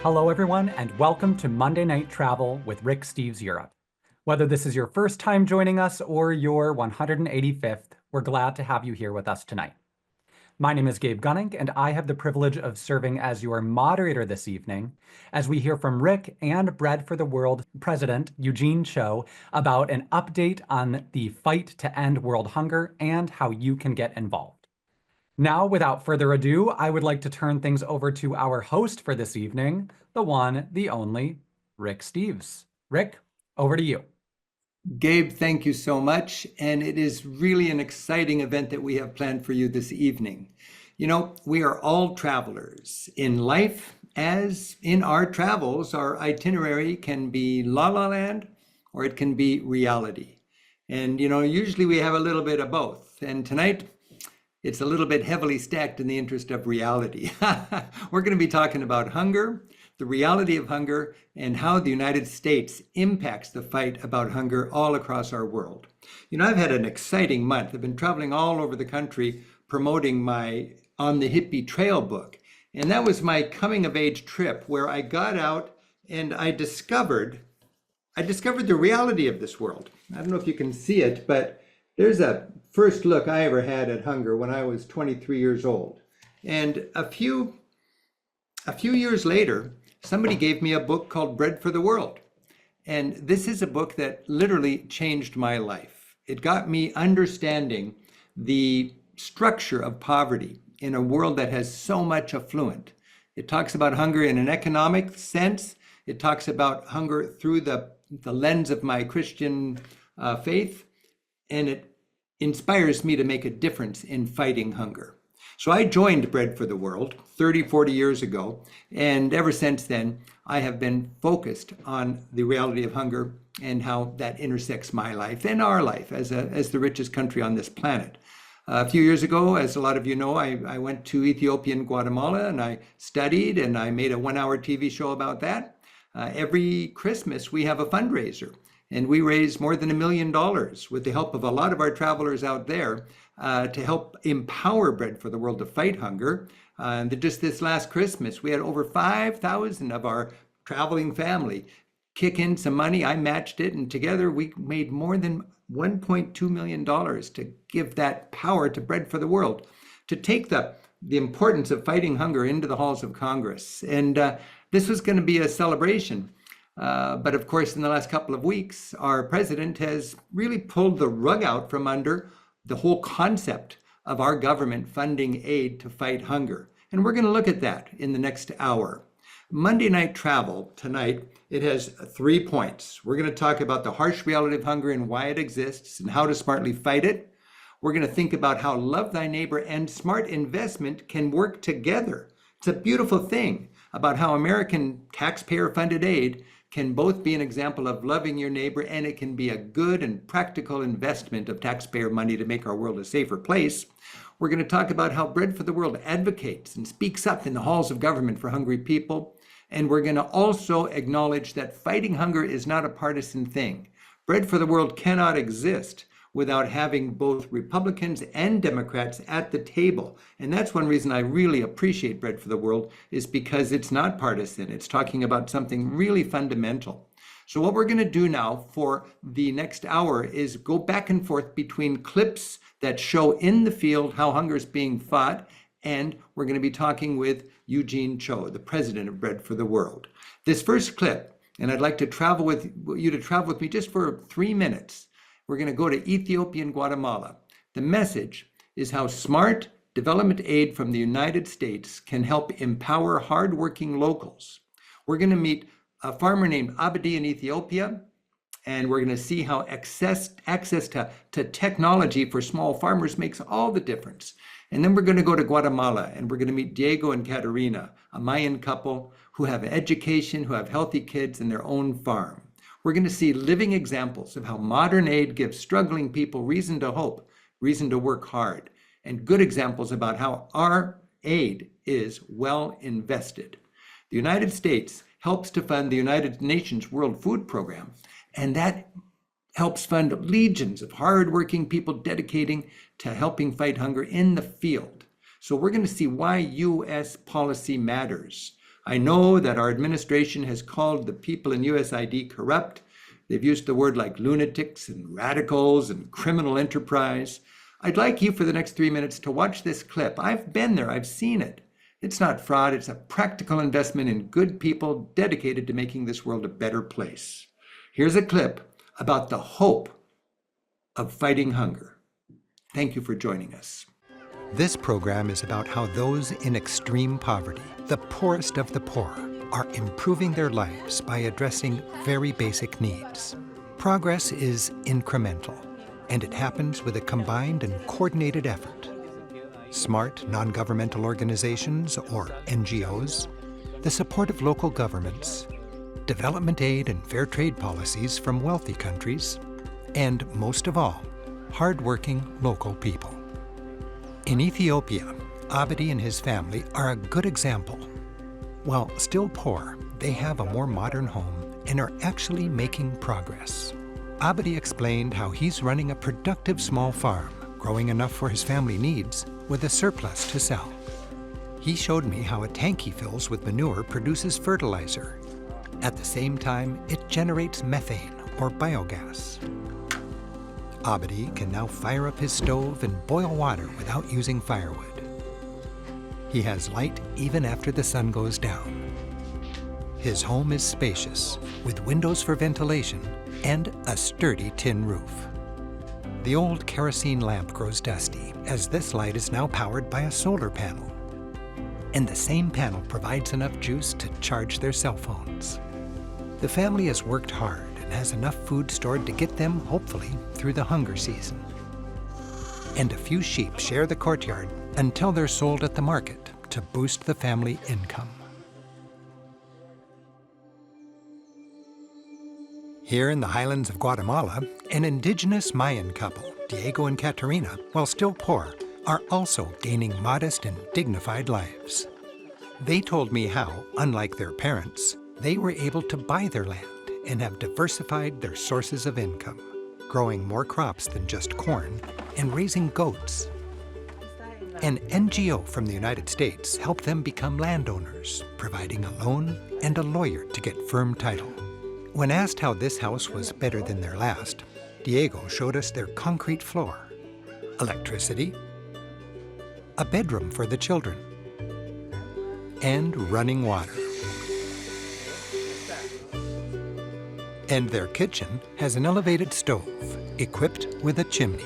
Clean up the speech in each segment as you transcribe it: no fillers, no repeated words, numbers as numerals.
Hello, everyone, and welcome to Monday Night Travel with Rick Steves Europe. Whether this is your first time joining us or your 185th, we're glad to have you here with us tonight. My name is Gabe Gunning, and I have the privilege of serving as your moderator this evening as we hear from Rick and Bread for the World President Eugene Cho about an update on the fight to end world hunger and how you can get involved. Now, without further ado, I would like to turn things over to our host for this evening, the one, the only, Rick Steves. Rick, over to you. Gabe, thank you so much. And it is really an exciting event that we have planned for you this evening. You know, we are all travelers in life, as in our travels, our itinerary can be la la land or it can be reality. And, you know, usually we have a little bit of both. And tonight, it's a little bit heavily stacked in the interest of reality. We're going to be talking about hunger, the reality of hunger, and how the United States impacts the fight about hunger all across our world. You know, I've had an exciting month. I've been traveling all over the country promoting my On the Hippie Trail book. And that was my coming of age trip where I got out and I discovered the reality of this world. I don't know if you can see it, but there's a first look I ever had at hunger when I was 23 years old. And a few years later, somebody gave me a book called Bread for the World. And this is a book that literally changed my life. It got me understanding the structure of poverty in a world that has so much affluent. It talks about hunger in an economic sense. It talks about hunger through the lens of my Christian faith. And it inspires me to make a difference in fighting hunger. So I joined Bread for the World 30, 40 years ago. And ever since then, I have been focused on the reality of hunger and how that intersects my life and our life as the richest country on this planet. A few years ago, as a lot of you know, I went to Ethiopia and Guatemala and I studied and I made a 1-hour TV show about that. Every Christmas, we have a fundraiser. And we raised more than $1 million with the help of a lot of our travelers out there to help empower Bread for the World to fight hunger. And just this last Christmas, we had over 5,000 of our traveling family kick in some money. I matched it, and together we made more than $1.2 million to give that power to Bread for the World, to take the importance of fighting hunger into the halls of Congress. And this was going to be a celebration. But of course, in the last couple of weeks, our president has really pulled the rug out from under the whole concept of our government funding aid to fight hunger. And we're going to look at that in the next hour. Monday Night Travel tonight, it has 3 points. We're going to talk about the harsh reality of hunger and why it exists and how to smartly fight it. We're going to think about how love thy neighbor and smart investment can work together. It's a beautiful thing about how American taxpayer-funded aid can both be an example of loving your neighbor, and it can be a good and practical investment of taxpayer money to make our world a safer place. We're going to talk about how Bread for the World advocates and speaks up in the halls of government for hungry people. And we're going to also acknowledge that fighting hunger is not a partisan thing. Bread for the World cannot exist without having both Republicans and Democrats at the table. And that's one reason I really appreciate Bread for the World, is because it's not partisan. It's talking about something really fundamental. So what we're going to do now for the next hour is go back and forth between clips that show in the field how hunger is being fought, and we're going to be talking with Eugene Cho, the president of Bread for the World. This first clip, and I'd like to travel with you to travel with me just for 3 minutes. We're going to go to Ethiopia and Guatemala. The message is how smart development aid from the United States can help empower hardworking locals. We're going to meet a farmer named Abdi in Ethiopia, and we're going to see how access to technology for small farmers makes all the difference. And then we're going to go to Guatemala, and we're going to meet Diego and Caterina, a Mayan couple who have education, who have healthy kids and their own farm. We're going to see living examples of how modern aid gives struggling people reason to hope, reason to work hard, and good examples about how our aid is well invested. The United States helps to fund the United Nations World Food Program, and that helps fund legions of hardworking people dedicating to helping fight hunger in the field. So we're going to see why U.S. policy matters. I know that our administration has called the people in USID corrupt. They've used the word like lunatics and radicals and criminal enterprise. I'd like you for the next 3 minutes to watch this clip. I've been there, I've seen it. It's not fraud, it's a practical investment in good people dedicated to making this world a better place. Here's a clip about the hope of fighting hunger. Thank you for joining us. This program is about how those in extreme poverty, the poorest of the poor, are improving their lives by addressing very basic needs. Progress is incremental, and it happens with a combined and coordinated effort. Smart non-governmental organizations, or NGOs, the support of local governments, development aid and fair trade policies from wealthy countries, and most of all, hard-working local people. In Ethiopia, Abdi and his family are a good example. While still poor, they have a more modern home and are actually making progress. Abdi explained how he's running a productive small farm, growing enough for his family needs, with a surplus to sell. He showed me how a tank he fills with manure produces fertilizer. At the same time, it generates methane, or biogas. Abdi can now fire up his stove and boil water without using firewood. He has light even after the sun goes down. His home is spacious, with windows for ventilation and a sturdy tin roof. The old kerosene lamp grows dusty, as this light is now powered by a solar panel. And the same panel provides enough juice to charge their cell phones. The family has worked hard and has enough food stored to get them, hopefully, through the hunger season. And a few sheep share the courtyard until they're sold at the market to boost the family income. Here in the highlands of Guatemala, an indigenous Mayan couple, Diego and Caterina, while still poor, are also gaining modest and dignified lives. They told me how, unlike their parents, they were able to buy their land and have diversified their sources of income, growing more crops than just corn and raising goats. An NGO from the United States helped them become landowners, providing a loan and a lawyer to get firm title. When asked how this house was better than their last, Diego showed us their concrete floor, electricity, a bedroom for the children, and running water. And their kitchen has an elevated stove equipped with a chimney.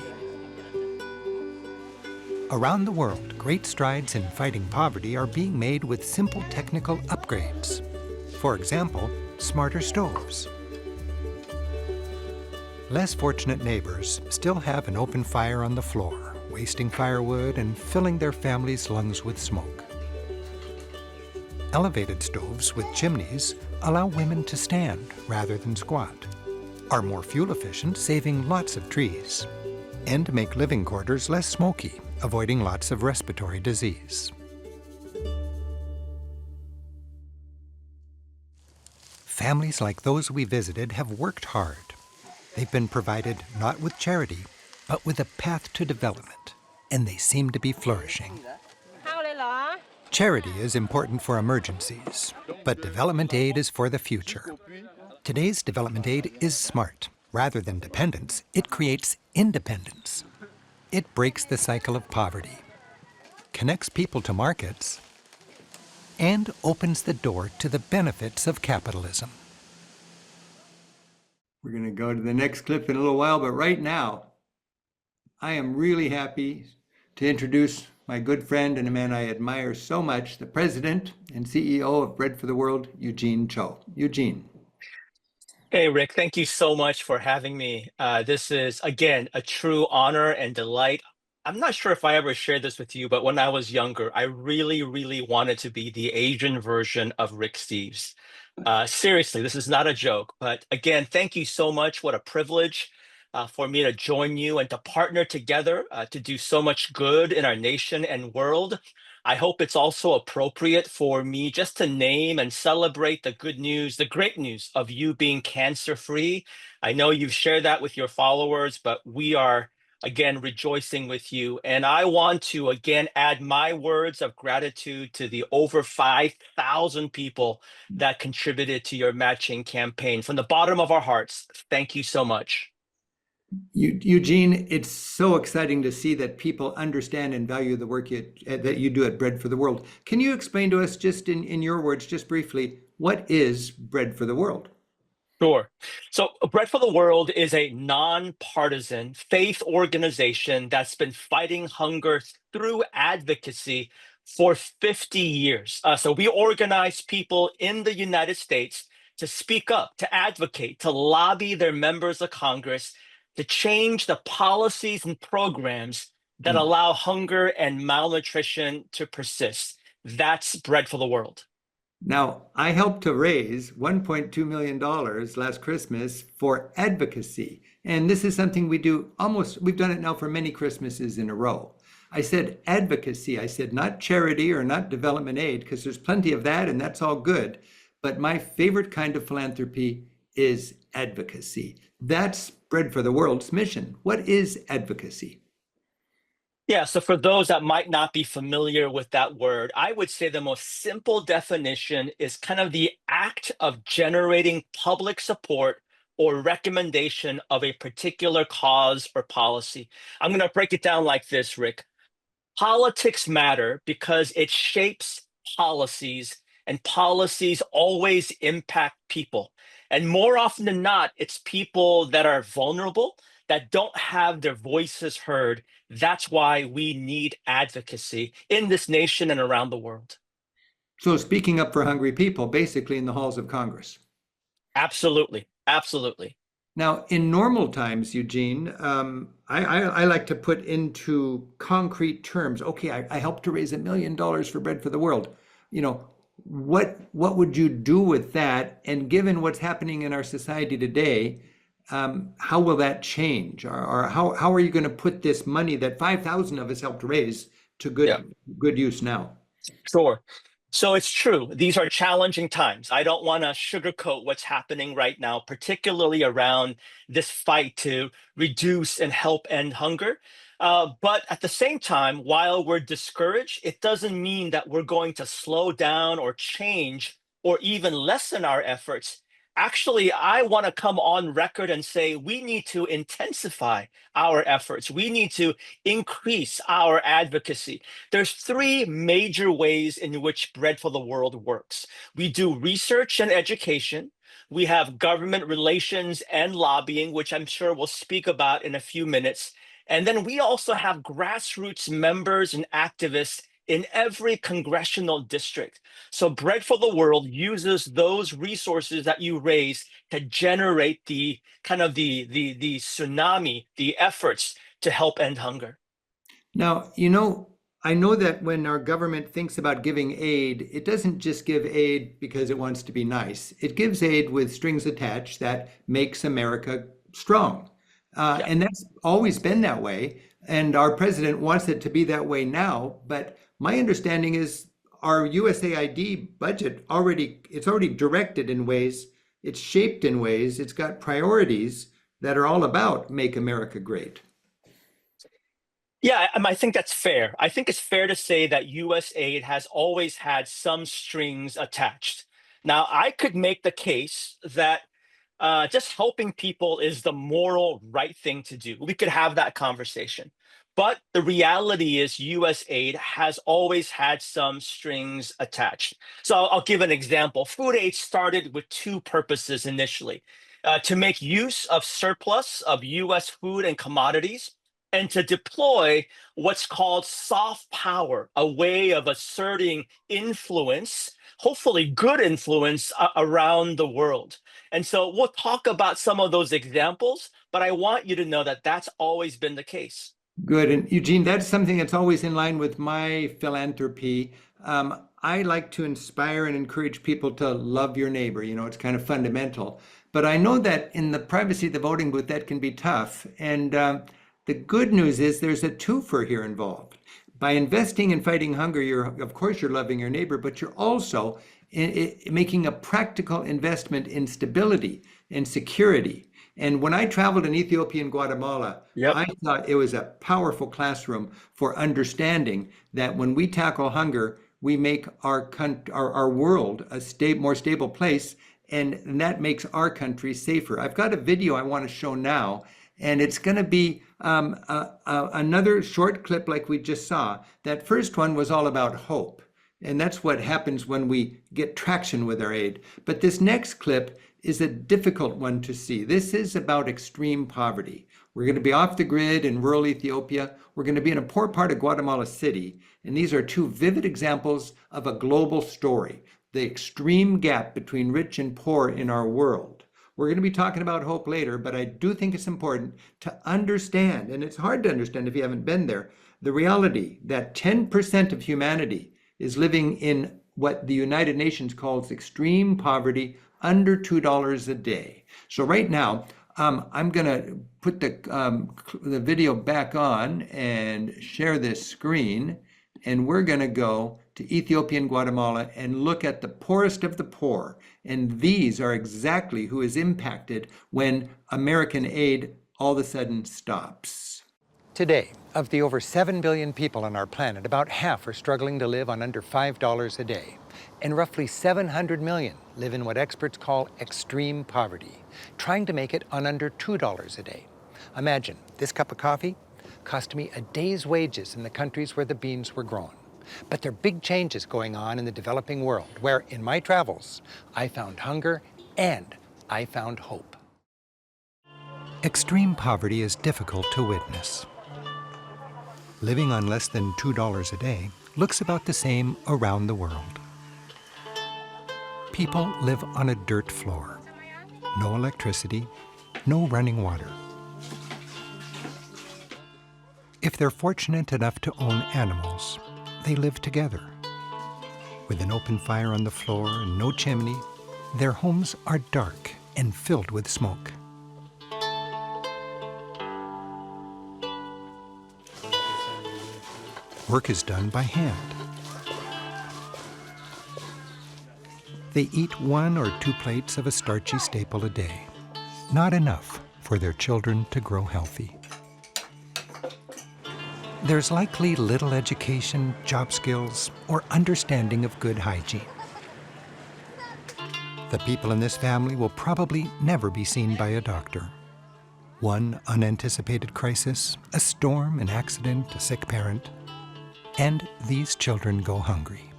Around the world, great strides in fighting poverty are being made with simple technical upgrades. For example, smarter stoves. Less fortunate neighbors still have an open fire on the floor, wasting firewood and filling their families' lungs with smoke. Elevated stoves with chimneys allow women to stand rather than squat, are more fuel efficient, saving lots of trees, and make living quarters less smoky, avoiding lots of respiratory disease. Families like those we visited have worked hard. They've been provided not with charity, but with a path to development, and they seem to be flourishing. Charity is important for emergencies, but development aid is for the future. Today's development aid is smart. Rather than dependence, it creates independence. It breaks the cycle of poverty, connects people to markets, and opens the door to the benefits of capitalism. We're going to go to the next clip in a little while, but right now, I am really happy to introduce my good friend and a man I admire so much, the president and CEO of Bread for the World, Eugene Cho. Eugene. Hey, Rick, thank you so much for having me. This is, again, a true honor and delight. I'm not sure if I ever shared this with you, but when I was younger, I really, really wanted to be the Asian version of Rick Steves. Seriously, this is not a joke, but again, thank you so much. What a privilege for me to join you and to partner together to do so much good in our nation and world. I hope it's also appropriate for me just to name and celebrate the good news, the great news of you being cancer-free. I know you've shared that with your followers, but we are again, rejoicing with you. And I want to, again, add my words of gratitude to the over 5,000 people that contributed to your matching campaign. From the bottom of our hearts, thank you so much. Eugene, it's so exciting to see that people understand and value the work that you do at Bread for the World. Can you explain to us, just in your words, just briefly, what is Bread for the World? Sure. So, Bread for the World is a nonpartisan faith organization that's been fighting hunger through advocacy for 50 years. So, we organize people in the United States to speak up, to advocate, to lobby their members of Congress to change the policies and programs that allow hunger and malnutrition to persist. That's Bread for the World. Now, I helped to raise $1.2 million last Christmas for advocacy. And this is something we've done it now for many Christmases in a row. I said advocacy. I said not charity or not development aid, because there's plenty of that and that's all good. But my favorite kind of philanthropy is advocacy. That's Bread for the World's mission. What is advocacy? Yeah, so for those that might not be familiar with that word, I would say the most simple definition is kind of the act of generating public support or recommendation of a particular cause or policy. I'm going to break it down like this, Rick. Politics matter because it shapes policies, and policies always impact people. And more often than not, it's people that are vulnerable, that don't have their voices heard. That's why we need advocacy in this nation and around the world. So speaking up for hungry people, basically in the halls of Congress. Absolutely. Absolutely. Now, in normal times, Eugene, I like to put into concrete terms, okay, I helped to raise $1 million for Bread for the World. You know, what would you do with that? And given what's happening in our society today, how will that change? Or how are you going to put this money that 5,000 of us helped raise to good use now? Sure. So it's true. These are challenging times. I don't want to sugarcoat what's happening right now, particularly around this fight to reduce and help end hunger. But at the same time, while we're discouraged, it doesn't mean that we're going to slow down or change or even lessen our efforts. Actually, I want to come on record and say we need to intensify our efforts. We need to increase our advocacy. There's three major ways in which Bread for the World works. We do research and education. We have government relations and lobbying, which I'm sure we'll speak about in a few minutes. And then we also have grassroots members and activists in every congressional district. So Bread for the World uses those resources that you raise to generate the kind of the tsunami, the efforts to help end hunger. Now, you know, I know that when our government thinks about giving aid, it doesn't just give aid because it wants to be nice. It gives aid with strings attached that makes America strong. And that's always been that way. And our president wants it to be that way now. But my understanding is our USAID budget it's already directed in ways, it's shaped in ways, it's got priorities that are all about make America great. Yeah, I think that's fair. I think it's fair to say that USAID has always had some strings attached. Now, I could make the case that just helping people is the moral right thing to do. We could have that conversation. But the reality is USAID has always had some strings attached. So I'll give an example. Food aid started with two purposes initially, to make use of surplus of US food and commodities, and to deploy what's called soft power, a way of asserting influence, hopefully good influence around the world. And so we'll talk about some of those examples, but I want you to know that that's always been the case. Good. And Eugene, that's something that's always in line with my philanthropy. I like to inspire and encourage people to love your neighbor. You know, it's kind of fundamental. But I know that in the privacy of the voting booth, that can be tough. And the good news is there's a twofer here involved. By investing in fighting hunger, of course, you're loving your neighbor, but you're also making a practical investment in stability and security. And when I traveled in Ethiopia and Guatemala, Yep. I thought it was a powerful classroom for understanding that when we tackle hunger, we make our world a more stable place, and that makes our country safer. I've got a video I want to show now, and it's going to be another short clip like we just saw. That first one was all about hope, and that's what happens when we get traction with our aid. But this next clip is a difficult one to see. This is about extreme poverty. We're going to be off the grid in rural Ethiopia. We're going to be in a poor part of Guatemala City. And these are two vivid examples of a global story, the extreme gap between rich and poor in our world. We're going to be talking about hope later, but I do think it's important to understand, and it's hard to understand if you haven't been there, the reality that 10% of humanity is living in what the United Nations calls extreme poverty, under $2 a day. So right now, I'm going to put the video back on and share this screen, and we're going to go to Ethiopia and Guatemala and look at the poorest of the poor. And these are exactly who is impacted when American aid all of a sudden stops. Today, of the over 7 billion people on our planet, about half are struggling to live on under $5 a day. And roughly 700 million live in what experts call extreme poverty, trying to make it on under $2 a day. Imagine, this cup of coffee cost me a day's wages in the countries where the beans were grown. But there are big changes going on in the developing world, where in my travels, I found hunger and I found hope. Extreme poverty is difficult to witness. Living on less than $2 a day looks about the same around the world. People live on a dirt floor, no electricity, no running water. If they're fortunate enough to own animals, they live together. With an open fire on the floor and no chimney, their homes are dark and filled with smoke. Work is done by hand. They eat 1 or 2 plates of a starchy staple a day, not enough for their children to grow healthy. There's likely little education, job skills, or understanding of good hygiene. The people in this family will probably never be seen by a doctor. One unanticipated crisis, a storm, an accident, a sick parent, and these children go hungry.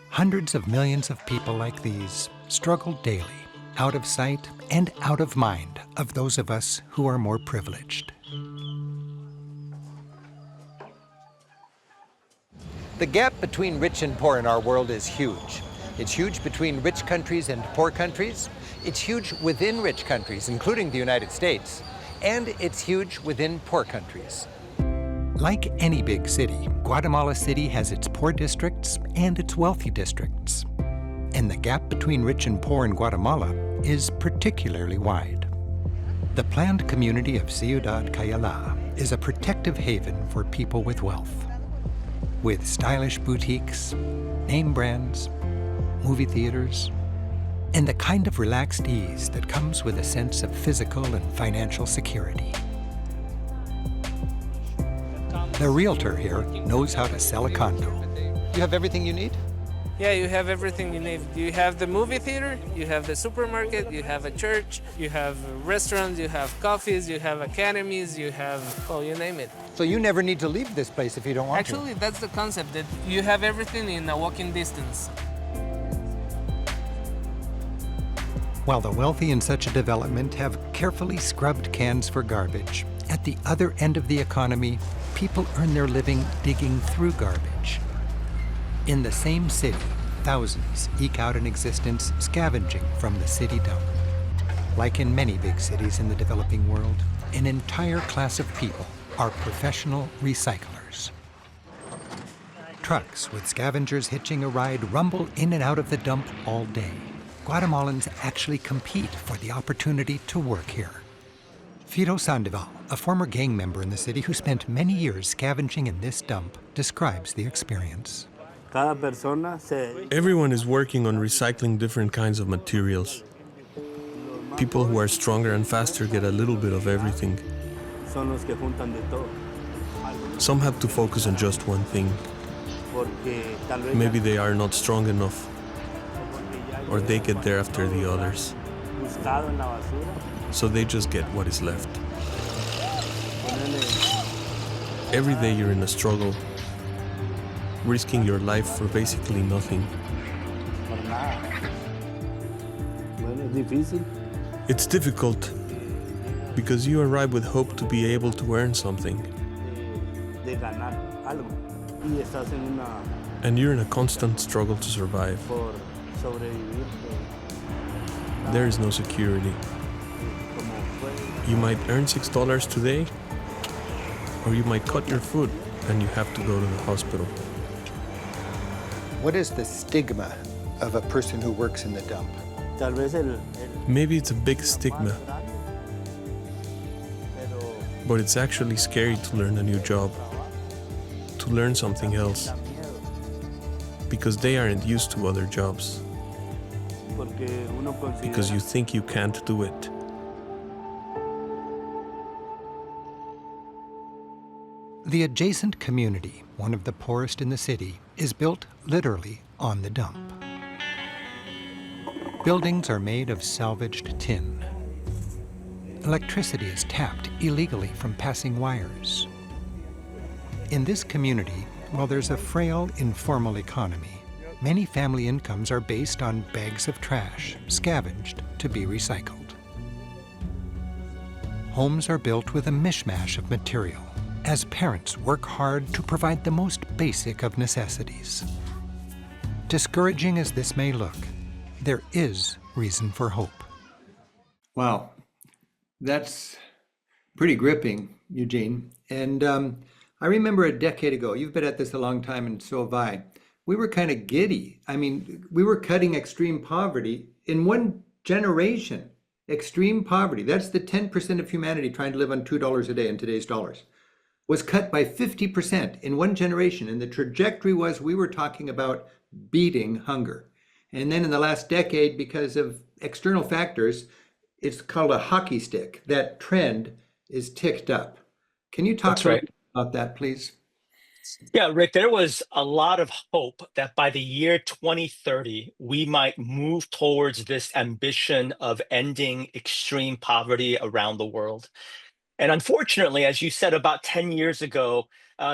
Hundreds of millions of people like these struggle daily, out of sight and out of mind of those of us who are more privileged. The gap between rich and poor in our world is huge. It's huge between rich countries and poor countries. It's huge within rich countries, including the United States. And it's huge within poor countries. Like any big city, Guatemala City has its poor districts and its wealthy districts. And the gap between rich and poor in Guatemala is particularly wide. The planned community of Ciudad Cayala is a protective haven for people with wealth. With stylish boutiques, name brands, movie theaters, and the kind of relaxed ease that comes with a sense of physical and financial security. The realtor here knows how to sell a condo. You have everything you need? Yeah, you have everything you need. You have the movie theater, you have the supermarket, you have a church, you have restaurants, you have coffees, you have academies, you have, oh, you name it. So you never need to leave this place if you don't want to. Actually, that's the concept, that you have everything in a walking distance. While the wealthy in such a development have carefully scrubbed cans for garbage, at the other end of the economy, people earn their living digging through garbage. In the same city, thousands eke out an existence scavenging from the city dump. Like in many big cities in the developing world, an entire class of people are professional recyclers. Trucks with scavengers hitching a ride rumble in and out of the dump all day. Guatemalans actually compete for the opportunity to work here. Fido Sandoval, a former gang member in the city who spent many years scavenging in this dump, describes the experience. Everyone is working on recycling different kinds of materials. People who are stronger and faster get a little bit of everything. Son los que juntan de todo. Some have to focus on just one thing. Porque tal vez Maybe they are not strong enough, or they get there after the others. buscado en la basura. So they just get what is left. Ponerle Every day you're in a struggle, risking your life for basically nothing. por nada. Bueno, es difícil. It's difficult because you arrive with hope to be able to earn something, De ganar algo. Y estás en una and you're in a constant struggle to survive. por sobrevivir. There is no security. Como fue. You might earn $6 today, or you might cut your foot and you have to go to the hospital. What is the stigma of a person who works in the dump? Tal vez el Maybe it's a big stigma, grande, pero but it's actually scary to learn a new job, to learn something else, da miedo. because they aren't used to other jobs, Porque uno because you considera think you can't do it. The adjacent community, one of the poorest in the city, is built literally on the dump. Buildings are made of salvaged tin. Electricity is tapped illegally from passing wires. In this community, while there's a frail, informal economy, many family incomes are based on bags of trash scavenged to be recycled. Homes are built with a mishmash of material, as parents work hard to provide the most basic of necessities. Discouraging as this may look, there is reason for hope. Wow, that's pretty gripping, Eugene. And I remember a decade ago, you've been at this a long time and so have I, we were kind of giddy. I mean, we were cutting extreme poverty in one generation. Extreme poverty, that's the 10% of humanity trying to live on $2 a day in today's dollars, was cut by 50% in one generation. And the trajectory was we were talking about beating hunger. And then in the last decade, because of external factors, it's called a hockey stick. That trend is ticked up. Can you talk That's a right. little bit about that, please? Yeah, Rick, there was a lot of hope that by the year 2030, we might move towards this ambition of ending extreme poverty around the world. And unfortunately, as you said, about 10 years ago,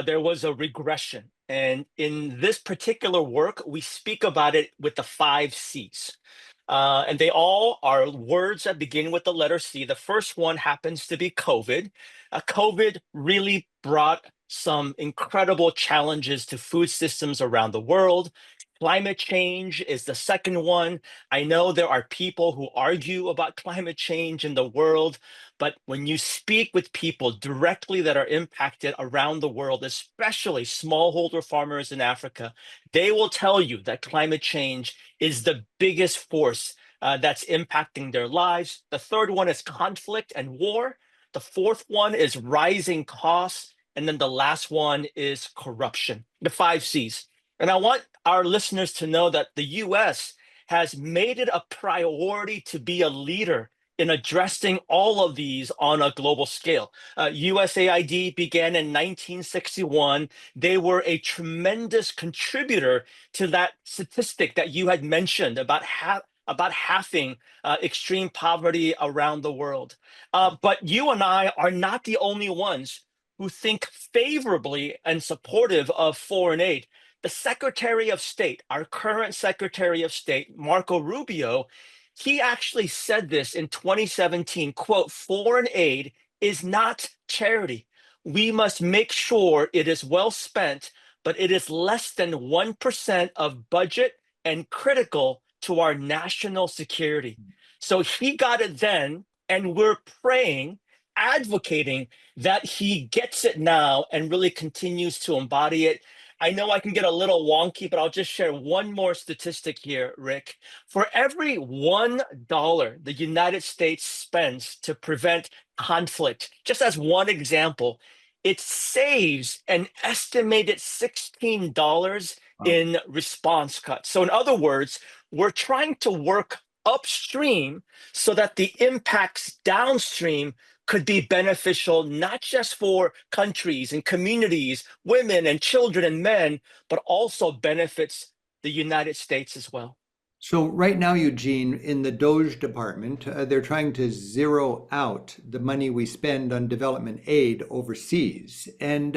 there was a regression. And in this particular work, we speak about it with the 5 Cs. And they all are words that begin with the letter C. The first one happens to be COVID. COVID really brought some incredible challenges to food systems around the world. Climate change is the second one. I know there are people who argue about climate change in the world, but when you speak with people directly that are impacted around the world, especially smallholder farmers in Africa, they will tell you that climate change is the biggest force that's impacting their lives. The third one is conflict and war. The fourth one is rising costs. And then the last one is corruption, the 5 Cs. And I want our listeners to know that the US has made it a priority to be a leader in addressing all of these on a global scale. USAID began in 1961. They were a tremendous contributor to that statistic that you had mentioned about halving extreme poverty around the world. But you and I are not the only ones who think favorably and supportive of foreign aid. The Secretary of State, our current Secretary of State, Marco Rubio, he actually said this in 2017, quote, "Foreign aid is not charity. We must make sure it is well spent, but it is less than 1% of budget and critical to our national security." So he got it then, and we're praying, advocating that he gets it now and really continues to embody it. I know I can get a little wonky, but I'll just share one more statistic here, Rick. For every $1 the United States spends to prevent conflict, just as one example, it saves an estimated $16 Wow. in response cuts. So in other words, we're trying to work upstream so that the impacts downstream could be beneficial, not just for countries and communities, women and children and men, but also benefits the United States as well. So right now, Eugene, in the Doge department, they're trying to zero out the money we spend on development aid overseas. And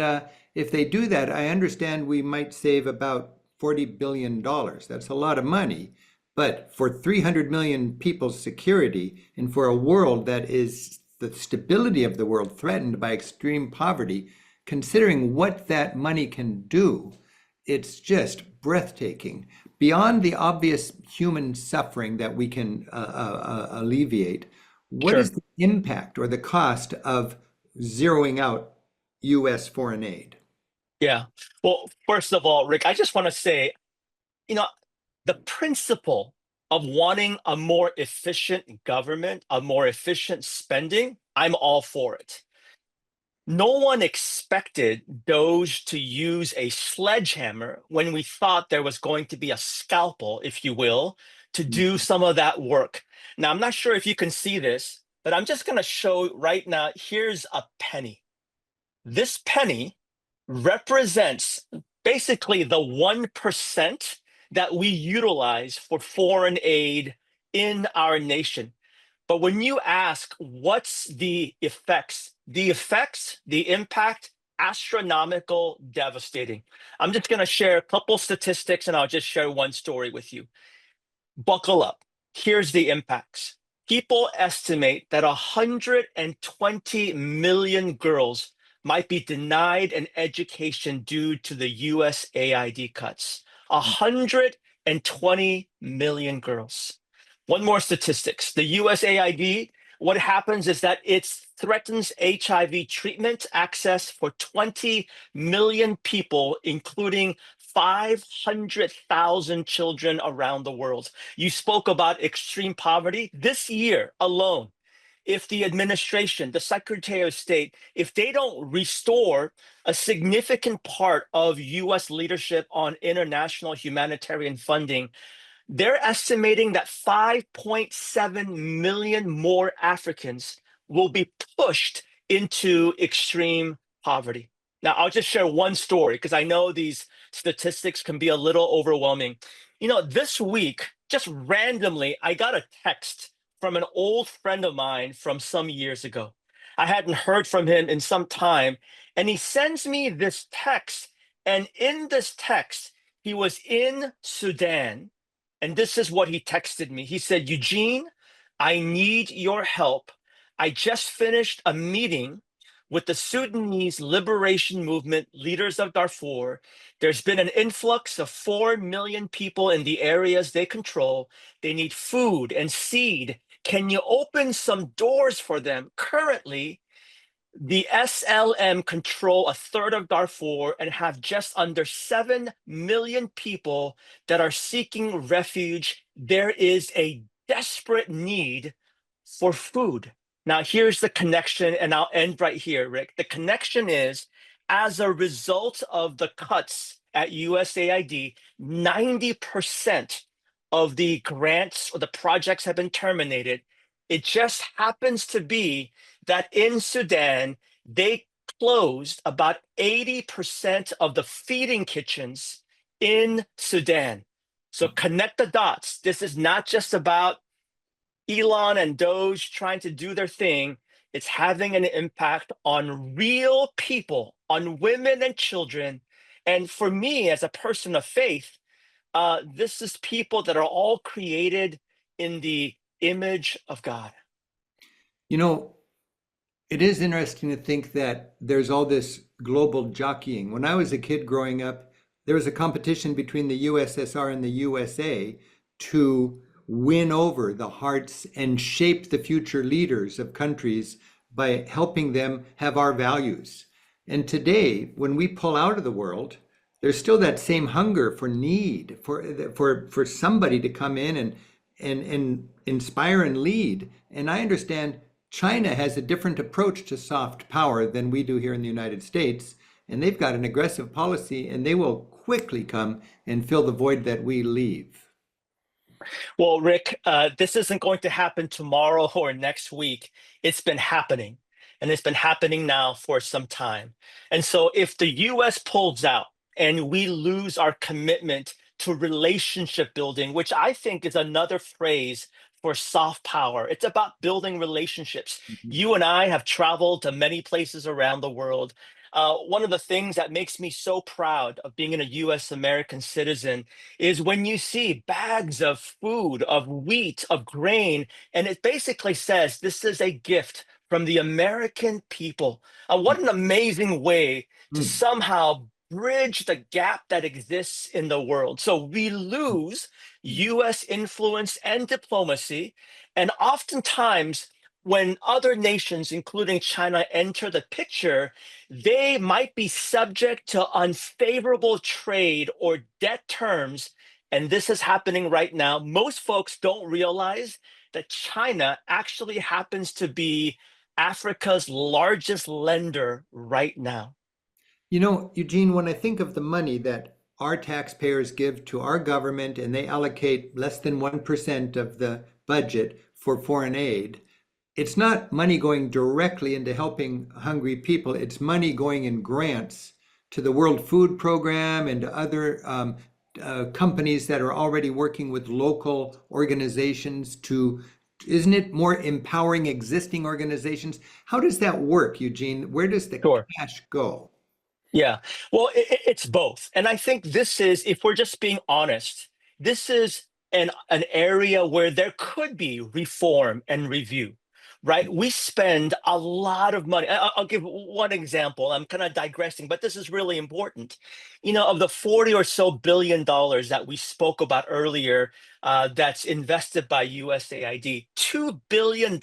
if they do that, I understand we might save about $40 billion. That's a lot of money. But for 300 million people's security and for a world that is the stability of the world threatened by extreme poverty, considering what that money can do, it's just breathtaking. Beyond the obvious human suffering that we can alleviate, what is Sure. the impact or the cost of zeroing out U.S. foreign aid? Yeah. Well, first of all, Rick, I just want to say, you know, the principle of wanting a more efficient government, a more efficient spending, I'm all for it. No one expected Doge to use a sledgehammer when we thought there was going to be a scalpel, if you will, to do some of that work. Now, I'm not sure if you can see this, but I'm just going to show right now. Here's a penny. This penny represents basically the 1% that we utilize for foreign aid in our nation. But when you ask what's the effects, the impact, astronomical, devastating. I'm just going to share a couple statistics and I'll just share one story with you. Buckle up. Here's the impacts. People estimate that 120 million girls might be denied an education due to the USAID cuts. 120 million girls. One more statistics. The USAID, what happens is that it threatens HIV treatment access for 20 million people, including 500,000 children around the world. You spoke about extreme poverty. This year alone, if the administration, the Secretary of State, if they don't restore a significant part of US leadership on international humanitarian funding, they're estimating that 5.7 million more Africans will be pushed into extreme poverty. Now, I'll just share one story because I know these statistics can be a little overwhelming. You know, this week, just randomly, I got a text from an old friend of mine from some years ago. I hadn't heard from him in some time, and he sends me this text. And in this text, he was in Sudan. And this is what he texted me. He said, Eugene, I need your help. I just finished a meeting with the Sudanese Liberation Movement leaders of Darfur. There's been an influx of 4 million people in the areas they control. They need food and seed. Can you open some doors for them? Currently, the SLM control a third of Darfur and have just under 7 million people that are seeking refuge. There is a desperate need for food. Now, here's the connection, and I'll end right here, Rick. The connection is, as a result of the cuts at USAID, 90% of the grants or the projects have been terminated. It just happens to be that in Sudan, they closed about 80% of the feeding kitchens in Sudan. So connect the dots. This is not just about Elon and Doge trying to do their thing. It's having an impact on real people, on women and children. And for me, as a person of faith, this is people that are all created in the image of God. You know, it is interesting to think that there's all this global jockeying. When I was a kid growing up, there was a competition between the USSR and the USA to win over the hearts and shape the future leaders of countries by helping them have our values. And today, when we pull out of the world, there's still that same hunger for need, for somebody to come in and inspire and lead. And I understand China has a different approach to soft power than we do here in the United States. And they've got an aggressive policy, and they will quickly come and fill the void that we leave. Well, Rick, this isn't going to happen tomorrow or next week. It's been happening, and it's been happening now for some time. And so, if the US pulls out and we lose our commitment to relationship building, which I think is another phrase for soft power, it's about building relationships. Mhm. You and I have traveled to many places around the world. One of the things that makes me so proud of being a US American citizen is when you see bags of food, of wheat, of grain, and it basically says this is a gift from the American people. What an amazing way to Mm. somehow bridge the gap that exists in the world. So we lose US influence and diplomacy, and oftentimes, when other nations, including China, enter the picture, they might be subject to unfavorable trade or debt terms. And this is happening right now. Most folks don't realize that China actually happens to be Africa's largest lender right now. You know, Eugene, when I think of the money that our taxpayers give to our government and they allocate less than 1% of the budget for foreign aid, it's not money going directly into helping hungry people. It's money going in grants to the World Food Program and to other companies that are already working with local organizations to, isn't it more empowering existing organizations? How does that work, Eugene? Where does the Sure. cash go? Yeah. Well, it's both. And I think this is, if we're just being honest, this is an area where there could be reform and review, right? We spend a lot of money. I'll give one example. I'm kind of digressing, but this is really important. Of the 40 or so billion dollars that we spoke about earlier, that's invested by USAID, $2 billion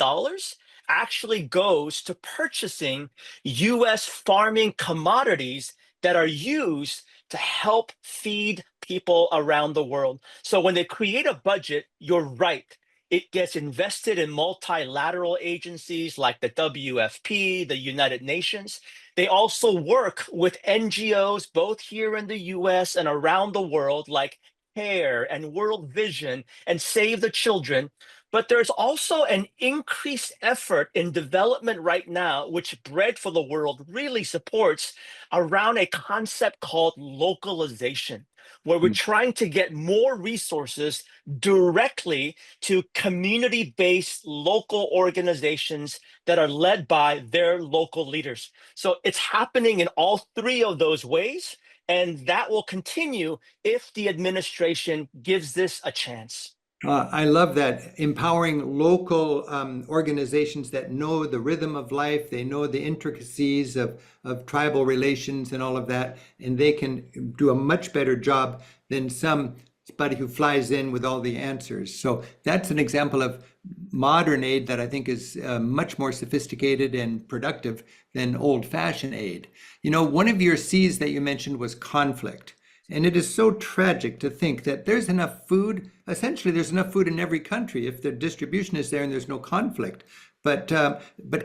actually goes to purchasing US farming commodities that are used to help feed people around the world. So when they create a budget, you're right. It gets invested in multilateral agencies like the WFP, the United Nations. They also work with NGOs, both here in the US and around the world, like CARE and World Vision and Save the Children. But there's also an increased effort in development right now, which Bread for the World really supports, around a concept called localization, where we're trying to get more resources directly to community-based local organizations that are led by their local leaders. So it's happening in all three of those ways, and that will continue if the administration gives this a chance. I love that. Empowering local organizations that know the rhythm of life, they know the intricacies of tribal relations and all of that, and they can do a much better job than somebody who flies in with all the answers. So that's an example of modern aid that I think is much more sophisticated and productive than old-fashioned aid. You know, one of your C's that you mentioned was conflict. And it is so tragic to think that there's enough food, essentially there's enough food in every country if the distribution is there and there's no conflict. But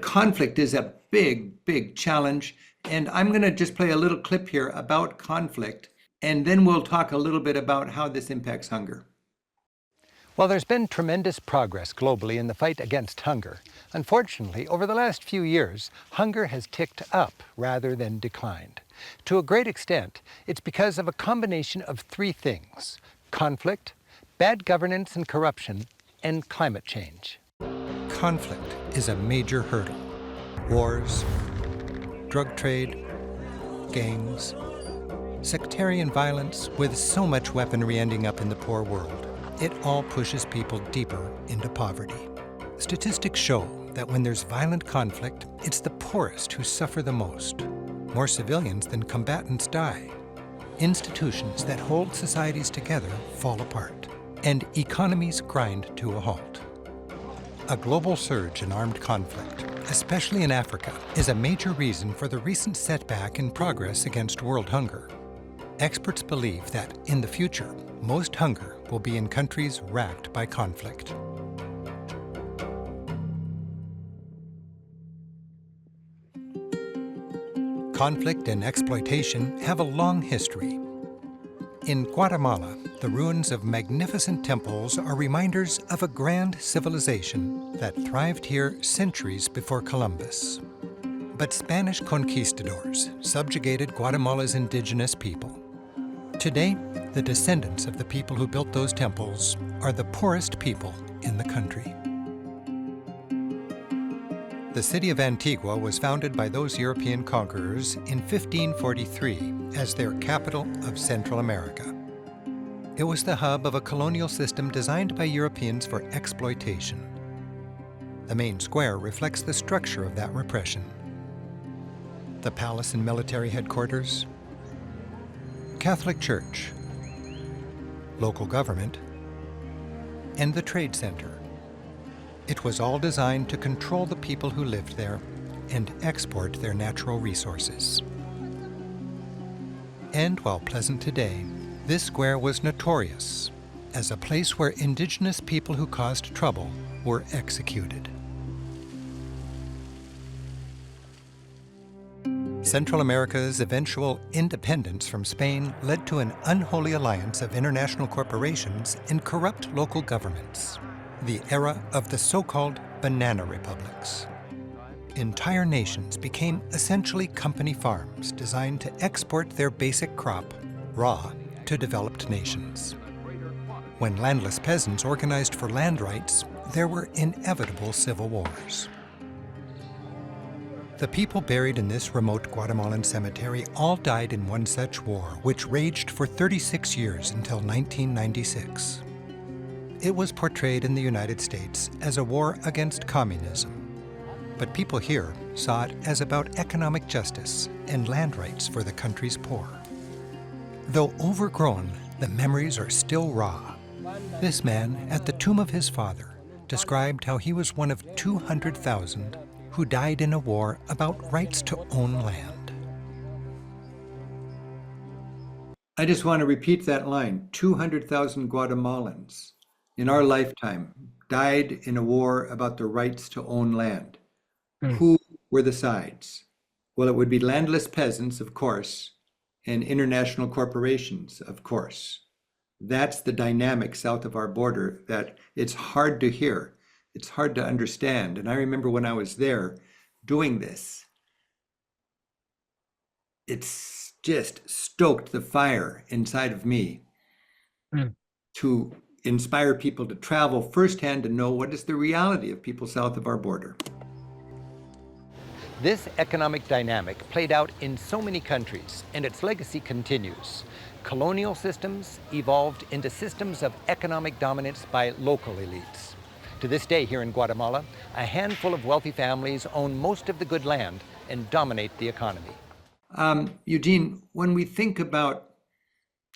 conflict is a big, big challenge. And I'm going to just play a little clip here about conflict, and then we'll talk a little bit about how this impacts hunger. While there's been tremendous progress globally in the fight against hunger, unfortunately, over the last few years, hunger has ticked up rather than declined. To a great extent, it's because of a combination of three things: conflict, bad governance and corruption, and climate change. Conflict is a major hurdle. Wars, drug trade, gangs, sectarian violence, with so much weaponry ending up in the poor world. It all pushes people deeper into poverty. Statistics show that when there's violent conflict, it's the poorest who suffer the most. More civilians than combatants die. Institutions that hold societies together fall apart, and economies grind to a halt. A global surge in armed conflict, especially in Africa, is a major reason for the recent setback in progress against world hunger. Experts believe that, in the future, most hunger will be in countries racked by conflict. Conflict and exploitation have a long history. In Guatemala, the ruins of magnificent temples are reminders of a grand civilization that thrived here centuries before Columbus. But Spanish conquistadors subjugated Guatemala's indigenous people. Today, the descendants of the people who built those temples are the poorest people in the country. The city of Antigua was founded by those European conquerors in 1543 as their capital of Central America. It was the hub of a colonial system designed by Europeans for exploitation. The main square reflects the structure of that repression. The palace and military headquarters, Catholic Church, local government, and the trade center. It was all designed to control the people who lived there and export their natural resources. And while pleasant today, this square was notorious as a place where indigenous people who caused trouble were executed. Central America's eventual independence from Spain led to an unholy alliance of international corporations and corrupt local governments. The era of the so-called banana republics. Entire nations became essentially company farms designed to export their basic crop, raw, to developed nations. When landless peasants organized for land rights, there were inevitable civil wars. The people buried in this remote Guatemalan cemetery all died in one such war, which raged for 36 years until 1996. It was portrayed in the United States as a war against communism. But people here saw it as about economic justice and land rights for the country's poor. Though overgrown, the memories are still raw. This man, at the tomb of his father, described how he was one of 200,000 who died in a war about rights to own land. I just want to repeat that line. 200,000 Guatemalans in our lifetime died in a war about the rights to own land. Who were the sides? Well, it would be landless peasants, of course, and international corporations, of course. That's the dynamic south of our border that it's hard to hear. It's hard to understand. And I remember when I was there doing this, it's just stoked the fire inside of me to inspire people to travel firsthand to know what is the reality of people south of our border. This economic dynamic played out in so many countries, and its legacy continues. Colonial systems evolved into systems of economic dominance by local elites. To this day here in Guatemala, a handful of wealthy families own most of the good land and dominate the economy. Eugene, when we think about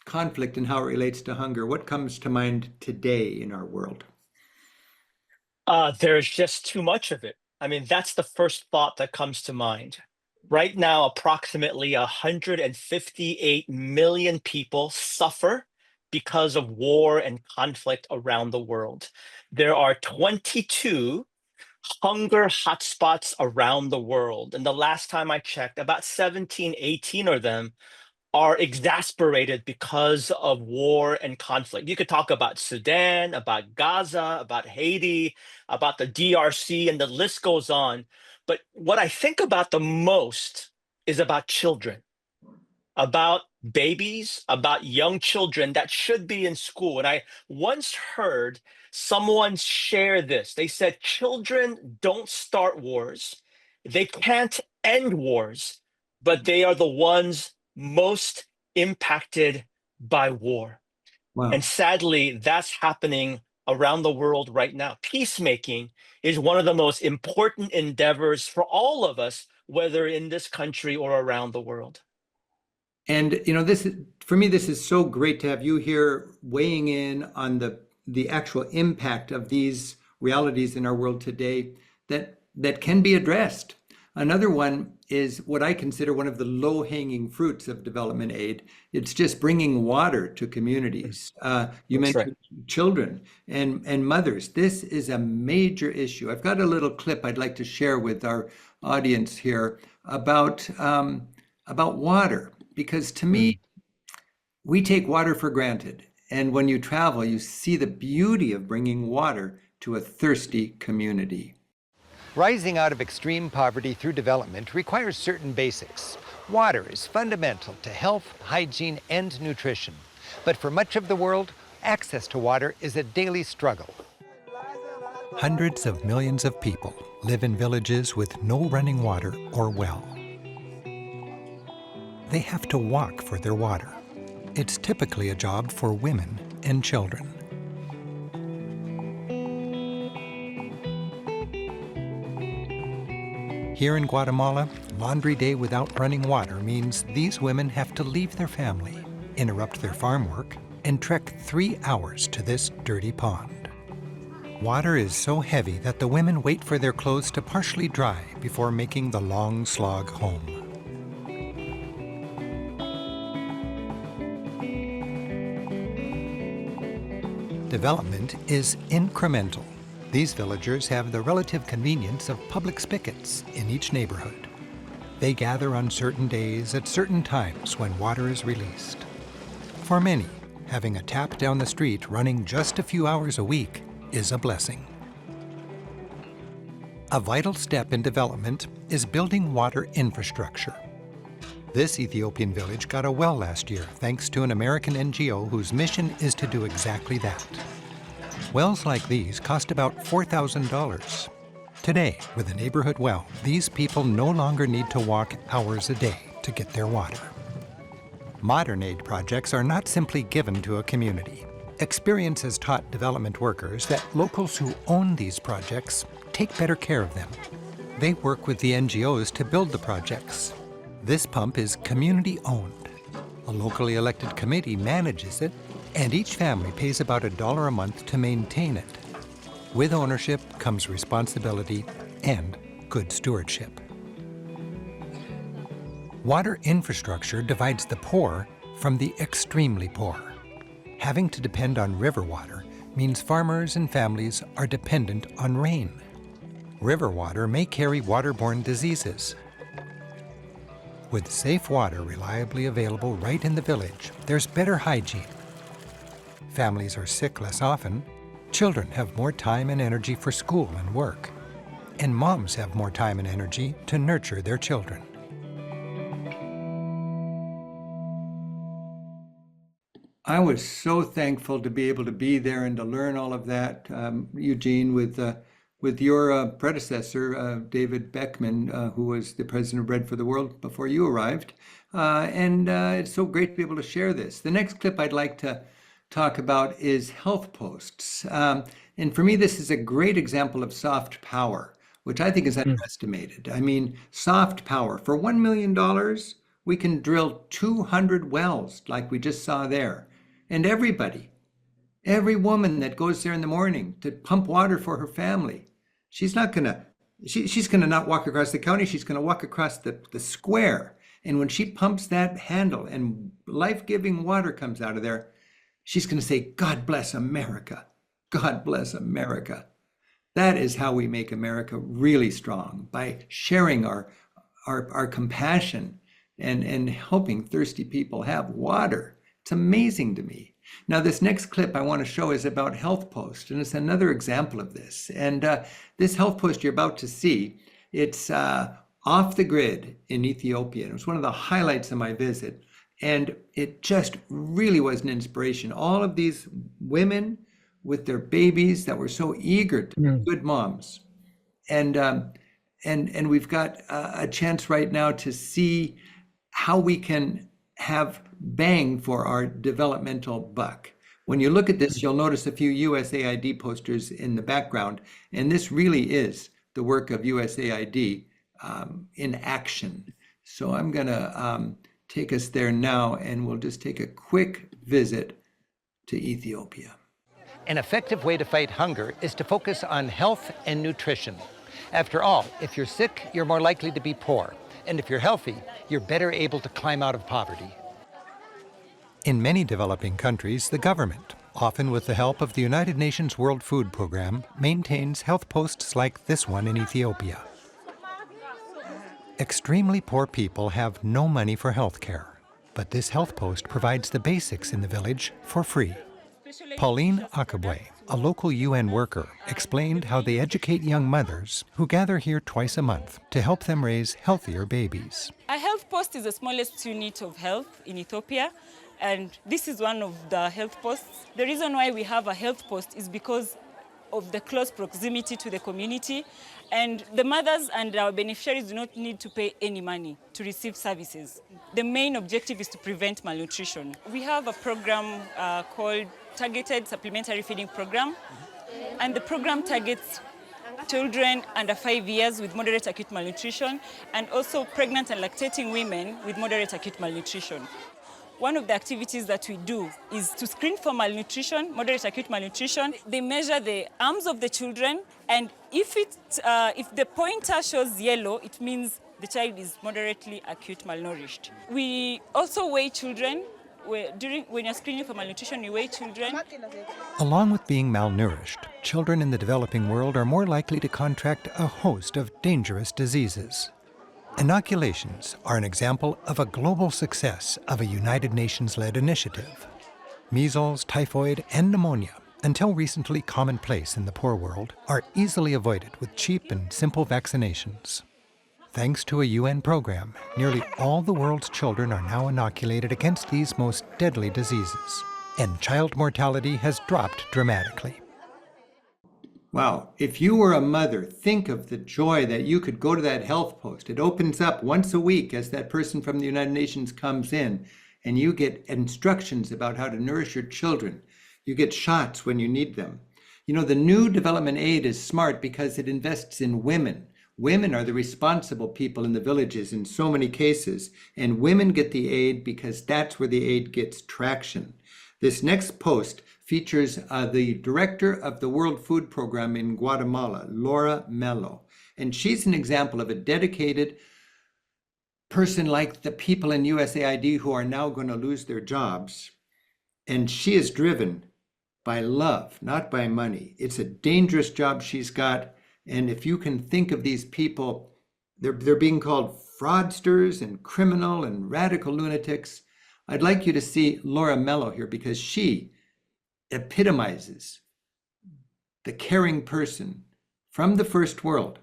conflict and how it relates to hunger, what comes to mind today in our world? There's just too much of it. I mean, that's the first thought that comes to mind. Right now, approximately 158 million people suffer because of war and conflict around the world. There are 22 hunger hotspots around the world. And the last time I checked, about 17, 18 of them are exasperated because of war and conflict. You could talk about Sudan, about Gaza, about Haiti, about the DRC, and the list goes on. But what I think about the most is about children, about babies, about young children that should be in school. And I once heard someone share this. They said, children don't start wars. They can't end wars, but they are the ones most impacted by war. Wow. And sadly, that's happening around the world right now. Peacemaking is one of the most important endeavors for all of us, whether in this country or around the world. And this is, for me, this is so great to have you here weighing in on the actual impact of these realities in our world today that can be addressed. Another one is what I consider one of the low-hanging fruits of development aid. It's just bringing water to communities. You mentioned children and mothers. This is a major issue. I've got a little clip I'd like to share with our audience here about water, because to me, We take water for granted. And when you travel, you see the beauty of bringing water to a thirsty community. Rising out of extreme poverty through development requires certain basics. Water is fundamental to health, hygiene, and nutrition. But for much of the world, access to water is a daily struggle. Hundreds of millions of people live in villages with no running water or well. They have to walk for their water. It's typically a job for women and children. Here in Guatemala, laundry day without running water means these women have to leave their family, interrupt their farm work, and trek 3 hours to this dirty pond. Water is so heavy that the women wait for their clothes to partially dry before making the long slog home. Development is incremental. These villagers have the relative convenience of public spigots in each neighborhood. They gather on certain days at certain times when water is released. For many, having a tap down the street running just a few hours a week is a blessing. A vital step in development is building water infrastructure. This Ethiopian village got a well last year thanks to an American NGO whose mission is to do exactly that. Wells like these cost about $4,000. Today, with a neighborhood well, these people no longer need to walk hours a day to get their water. Modern aid projects are not simply given to a community. Experience has taught development workers that locals who own these projects take better care of them. They work with the NGOs to build the projects. This pump is community-owned. A locally elected committee manages it, and each family pays about $1 a month to maintain it. With ownership comes responsibility and good stewardship. Water infrastructure divides the poor from the extremely poor. Having to depend on river water means farmers and families are dependent on rain. River water may carry waterborne diseases. With safe water reliably available right in the village, there's better hygiene. Families are sick less often, children have more time and energy for school and work, and moms have more time and energy to nurture their children. I was so thankful to be able to be there and to learn all of that, Eugene, with your predecessor, David Beckman, who was the president of Bread for the World before you arrived. And it's so great to be able to share this. The next clip I'd like to talk about is health posts. And for me, this is a great example of soft power, which I think is underestimated. I mean, soft power. For $1 million, we can drill 200 wells like we just saw there. And every woman that goes there in the morning to pump water for her family, she's gonna not walk across the county, she's gonna walk across the square. And when she pumps that handle and life-giving water comes out of there, she's gonna say, God bless America. God bless America. That is how we make America really strong, by sharing our compassion and helping thirsty people have water. It's amazing to me. Now, this next clip I want to show is about Health Post, and it's another example of this. And this Health Post you're about to see, it's off the grid in Ethiopia. It was one of the highlights of my visit, and it just really was an inspiration. All of these women with their babies that were so eager to be good moms. And we've got a chance right now to see how we can have bang for our developmental buck. When you look at this, you'll notice a few USAID posters in the background, and this really is the work of USAID in action. So I'm gonna take us there now, and we'll just take a quick visit to Ethiopia. An effective way to fight hunger is to focus on health and nutrition. After all, if you're sick, you're more likely to be poor. And if you're healthy, you're better able to climb out of poverty. In many developing countries, the government, often with the help of the United Nations World Food Program, maintains health posts like this one in Ethiopia. Extremely poor people have no money for health care. But this health post provides the basics in the village for free. Pauline Akabwe, a local UN worker, explained how they educate young mothers who gather here twice a month to help them raise healthier babies. A health post is the smallest unit of health in Ethiopia, and this is one of the health posts. The reason why we have a health post is because of the close proximity to the community, and the mothers and our beneficiaries do not need to pay any money to receive services. The main objective is to prevent malnutrition. We have a program called Targeted Supplementary Feeding Program, and the program targets children under 5 years with moderate acute malnutrition and also pregnant and lactating women with moderate acute malnutrition. One of the activities that we do is to screen for malnutrition, moderate acute malnutrition. They measure the arms of the children, and if the pointer shows yellow, it means the child is moderately acute malnourished. We also weigh children. When you're screening for malnutrition, you weigh children. Along with being malnourished, children in the developing world are more likely to contract a host of dangerous diseases. Inoculations are an example of a global success of a United Nations-led initiative. Measles, typhoid, and pneumonia, until recently commonplace in the poor world, are easily avoided with cheap and simple vaccinations. Thanks to a UN program, nearly all the world's children are now inoculated against these most deadly diseases, and child mortality has dropped dramatically. Wow, if you were a mother, think of the joy that you could go to that health post. It opens up once a week as that person from the United Nations comes in, and you get instructions about how to nourish your children. You get shots when you need them. You know, the new development aid is smart because it invests in women. Women are the responsible people in the villages in so many cases, and women get the aid because that's where the aid gets traction. This next post features the director of the World Food Program in Guatemala, Laura Mello. And she's an example of a dedicated person like the people in USAID who are now going to lose their jobs. And she is driven by love, not by money. It's a dangerous job she's got. And if you can think of these people, they're being called fraudsters and criminal and radical lunatics. I'd like you to see Laura Mello here because she epitomizes the caring person from the first world,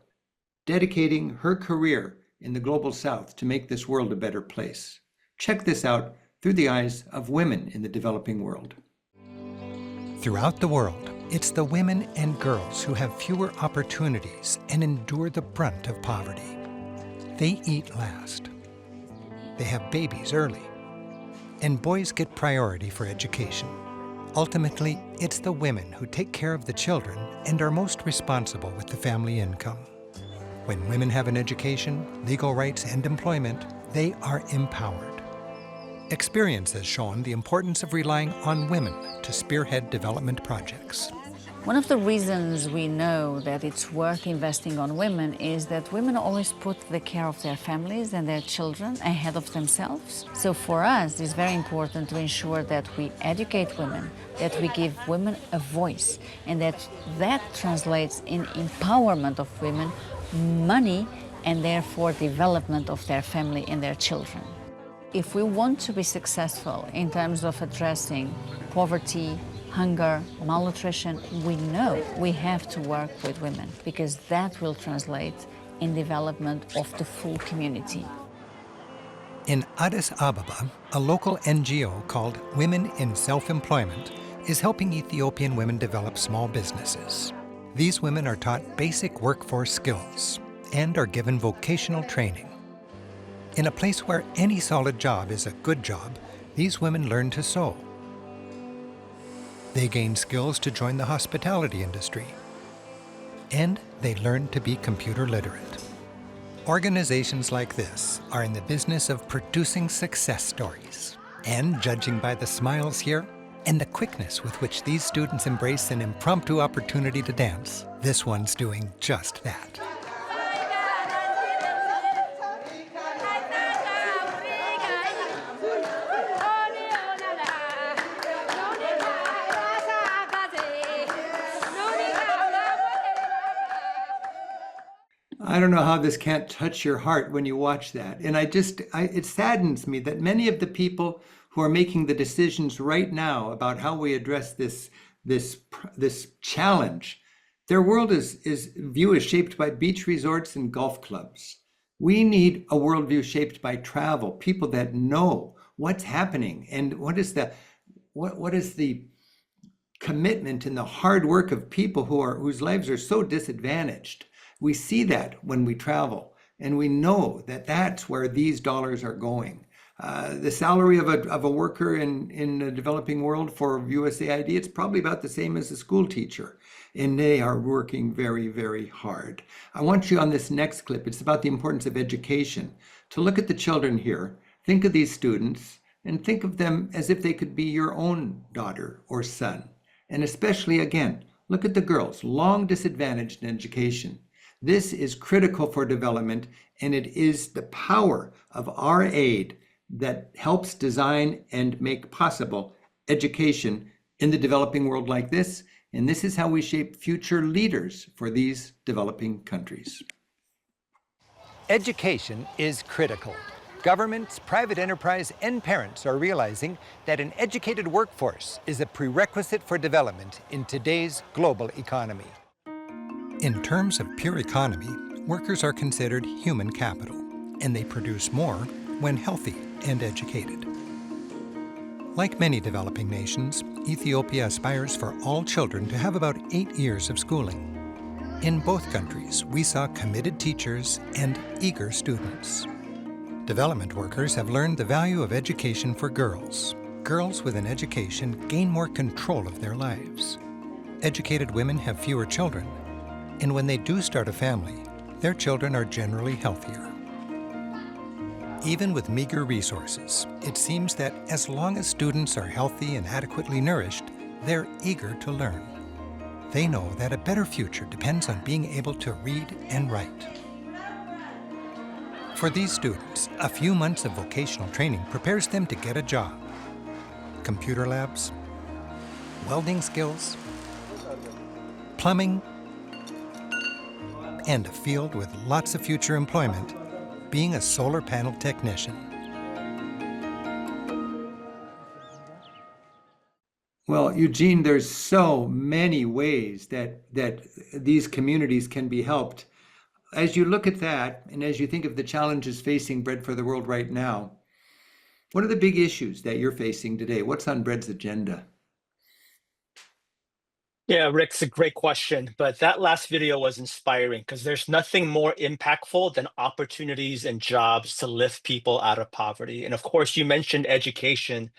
dedicating her career in the global south to make this world a better place. Check this out through the eyes of women in the developing world. Throughout the world, it's the women and girls who have fewer opportunities and endure the brunt of poverty. They eat last. They have babies early. And boys get priority for education. Ultimately, it's the women who take care of the children and are most responsible with the family income. When women have an education, legal rights, and employment, they are empowered. Experience has shown the importance of relying on women to spearhead development projects. One of the reasons we know that it's worth investing on women is that women always put the care of their families and their children ahead of themselves. So for us, it's very important to ensure that we educate women, that we give women a voice, and that translates in empowerment of women, money, and therefore development of their family and their children. If we want to be successful in terms of addressing poverty, hunger, malnutrition, we know we have to work with women because that will translate in development of the full community. In Addis Ababa, a local NGO called Women in Self-Employment is helping Ethiopian women develop small businesses. These women are taught basic workforce skills and are given vocational training. In a place where any solid job is a good job, these women learn to sew. They gain skills to join the hospitality industry. And they learn to be computer literate. Organizations like this are in the business of producing success stories. And judging by the smiles here and the quickness with which these students embrace an impromptu opportunity to dance, this one's doing just that. I don't know how this can't touch your heart when you watch that. And it saddens me that many of the people who are making the decisions right now about how we address this challenge, their world view is shaped by beach resorts and golf clubs. We need a worldview shaped by travel, people that know what's happening and what is the commitment and the hard work of people whose lives are so disadvantaged. We see that when we travel, and we know that that's where these dollars are going. The salary of a worker in the developing world for USAID, it's probably about the same as a school teacher, and they are working very, very hard. I want you on this next clip. It's about the importance of education. To look at the children here, think of these students, and think of them as if they could be your own daughter or son. And especially, again, look at the girls, long disadvantaged in education. This is critical for development, and it is the power of our aid that helps design and make possible education in the developing world like this. And this is how we shape future leaders for these developing countries. Education is critical. Governments, private enterprise, and parents are realizing that an educated workforce is a prerequisite for development in today's global economy. In terms of pure economy, workers are considered human capital, and they produce more when healthy and educated. Like many developing nations, Ethiopia aspires for all children to have about 8 years of schooling. In both countries, we saw committed teachers and eager students. Development workers have learned the value of education for girls. Girls with an education gain more control of their lives. Educated women have fewer children, and when they do start a family, their children are generally healthier. Even with meager resources, it seems that as long as students are healthy and adequately nourished, they're eager to learn. They know that a better future depends on being able to read and write. For these students, a few months of vocational training prepares them to get a job. Computer labs, welding skills, plumbing, and a field with lots of future employment, being a solar panel technician. Well, Eugene, there's so many ways that these communities can be helped. As you look at that, and as you think of the challenges facing Bread for the World right now, what are the big issues that you're facing today? What's on Bread's agenda? Yeah, Rick, it's a great question, but that last video was inspiring because there's nothing more impactful than opportunities and jobs to lift people out of poverty. And of course, you mentioned education.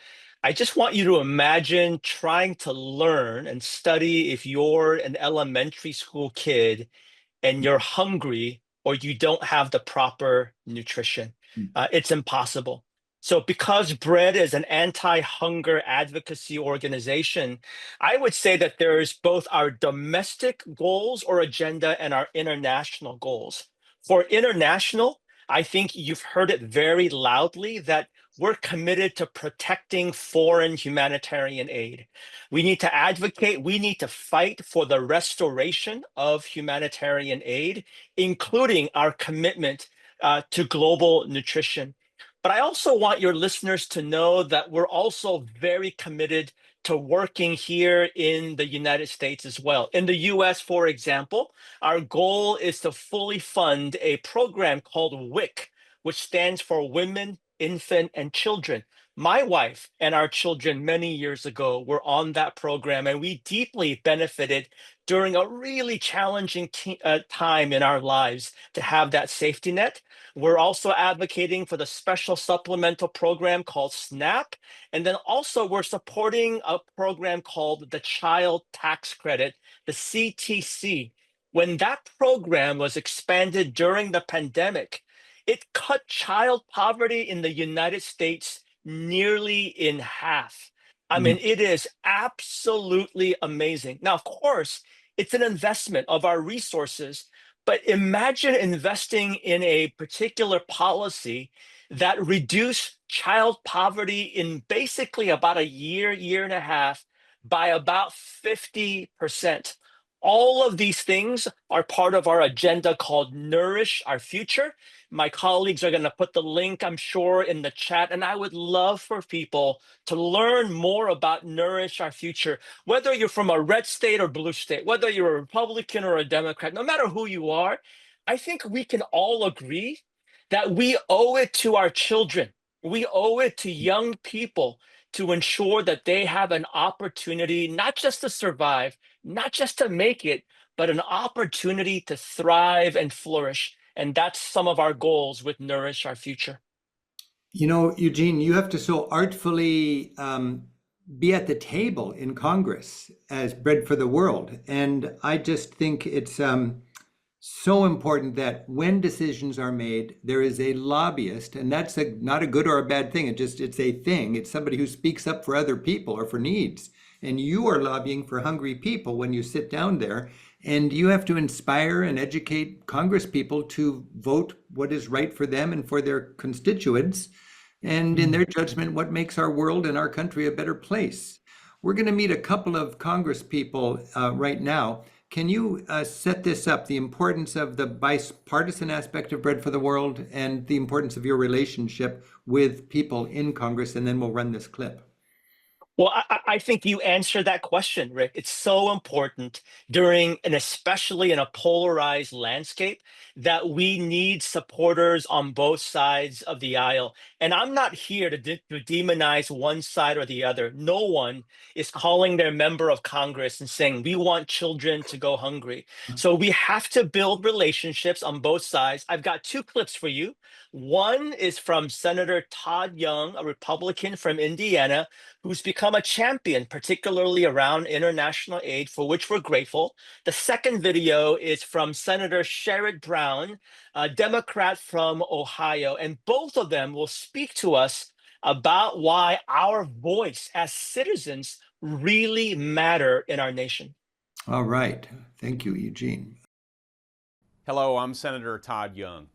I just want you to imagine trying to learn and study if you're an elementary school kid and you're hungry or you don't have the proper nutrition. It's impossible. So because Bread is an anti-hunger advocacy organization, I would say that there's both our domestic goals or agenda and our international goals. For international, I think you've heard it very loudly that we're committed to protecting foreign humanitarian aid. We need to advocate, we need to fight for the restoration of humanitarian aid, including our commitment to global nutrition. But I also want your listeners to know that we're also very committed to working here in the United States as well. In the US, for example, our goal is to fully fund a program called WIC, which stands for Women, Infant, and Children. My wife and our children many years ago were on that program, and we deeply benefited during a really challenging time in our lives to have that safety net. We're also advocating for the special supplemental program called SNAP. And then also we're supporting a program called the Child Tax Credit, the CTC. When that program was expanded during the pandemic, it cut child poverty in the United States nearly in half. I mean, it is absolutely amazing. Now, of course, it's an investment of our resources, but imagine investing in a particular policy that reduced child poverty in basically about a year, year and a half by about 50%. All of these things are part of our agenda called Nourish Our Future. My colleagues are going to put the link, I'm sure, in the chat. And I would love for people to learn more about Nourish Our Future, whether you're from a red state or blue state, whether you're a Republican or a Democrat, no matter who you are. I think we can all agree that we owe it to our children. We owe it to young people to ensure that they have an opportunity, not just to survive, not just to make it, but an opportunity to thrive and flourish. And that's some of our goals with Nourish Our Future. You know, Eugene, you have to so artfully be at the table in Congress as Bread for the World. And I just think it's so important that when decisions are made, there is a lobbyist, and that's not a good or a bad thing. It's a thing. It's somebody who speaks up for other people or for needs. And you are lobbying for hungry people when you sit down there, and you have to inspire and educate Congress people to vote what is right for them and for their constituents, and in their judgment, what makes our world and our country a better place. We're going to meet a couple of Congress people right now. Can you set this up, the importance of the bipartisan aspect of Bread for the World and the importance of your relationship with people in Congress, and then we'll run this clip. Well, I think you answered that question, Rick. It's so important during, and especially in a polarized landscape, that we need supporters on both sides of the aisle. And I'm not here to demonize one side or the other. No one is calling their member of Congress and saying, we want children to go hungry. So we have to build relationships on both sides. I've got two clips for you. One is from Senator Todd Young, a Republican from Indiana, who's become a champion, particularly around international aid, for which we're grateful. The second video is from Senator Sherrod Brown, a Democrat from Ohio, and both of them will speak to us about why our voice as citizens really matter in our nation. All right. Thank you, Eugene. Hello, I'm Senator Todd Young.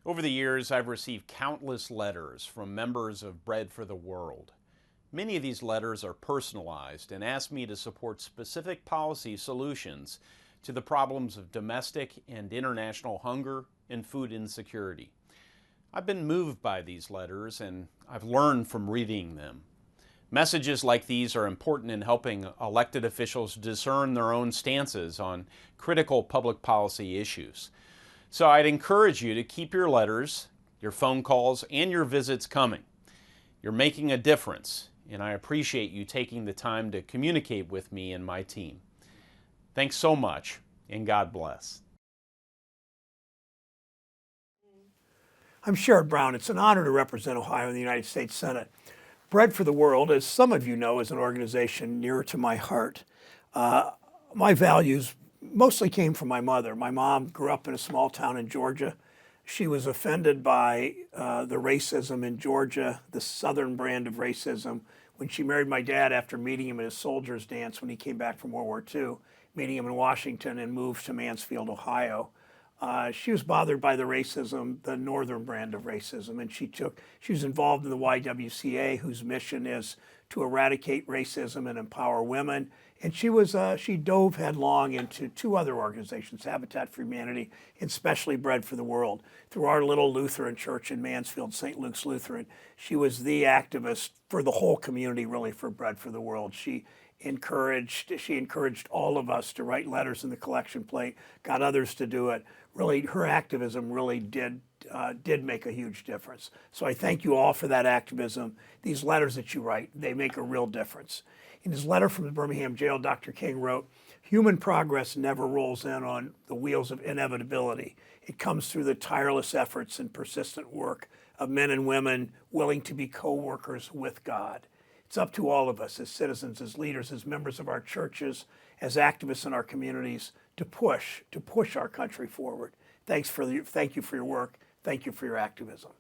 Over the years, I've received countless letters from members of Bread for the World. Many of these letters are personalized and ask me to support specific policy solutions to the problems of domestic and international hunger and food insecurity. I've been moved by these letters, and I've learned from reading them. Messages like these are important in helping elected officials discern their own stances on critical public policy issues. So I'd encourage you to keep your letters, your phone calls, and your visits coming. You're making a difference, and I appreciate you taking the time to communicate with me and my team. Thanks so much, and God bless. I'm Sherrod Brown. It's an honor to represent Ohio in the United States Senate. Bread for the World, as some of you know, is an organization near to my heart. My values mostly came from my mother. My mom grew up in a small town in Georgia. She was offended by the racism in Georgia, the Southern brand of racism, when she married my dad after meeting him at his soldier's dance when he came back from World War II, meeting him in Washington, and moved to Mansfield, Ohio. She was bothered by the racism, the Northern brand of racism, and she was involved in the YWCA, whose mission is to eradicate racism and empower women. And she dove headlong into two other organizations, Habitat for Humanity and Specially Bread for the World. Through our little Lutheran church in Mansfield, St. Luke's Lutheran, she was the activist for the whole community, really, for Bread for the World. She encouraged all of us to write letters in the collection plate, got others to do it. Really, her activism really did make a huge difference. So I thank you all for that activism. These letters that you write, they make a real difference. In his letter from the Birmingham jail, Dr. King wrote, "Human progress never rolls in on the wheels of inevitability. It comes through the tireless efforts and persistent work of men and women willing to be co-workers with God. It's up to all of us as citizens, as leaders, as members of our churches, as activists in our communities to push our country forward. Thank you for your work. Thank you for your activism."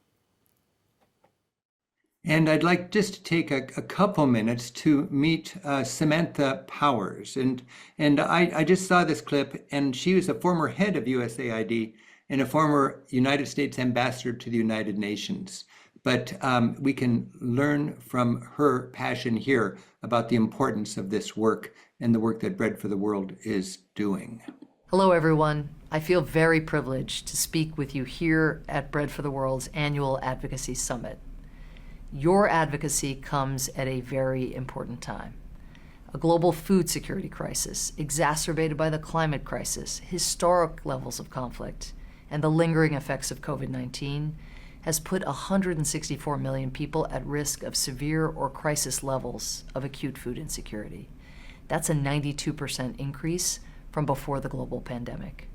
And I'd like just to take a couple minutes to meet Samantha Powers. And I just saw this clip, and she was a former head of USAID and a former United States ambassador to the United Nations. but we can learn from her passion here about the importance of this work and the work that Bread for the World is doing. Hello, everyone. I feel very privileged to speak with you here at Bread for the World's annual Advocacy Summit. Your advocacy comes at a very important time. A global food security crisis, exacerbated by the climate crisis, historic levels of conflict, and the lingering effects of COVID-19, has put 164 million people at risk of severe or crisis levels of acute food insecurity. That's a 92% increase from before the global pandemic.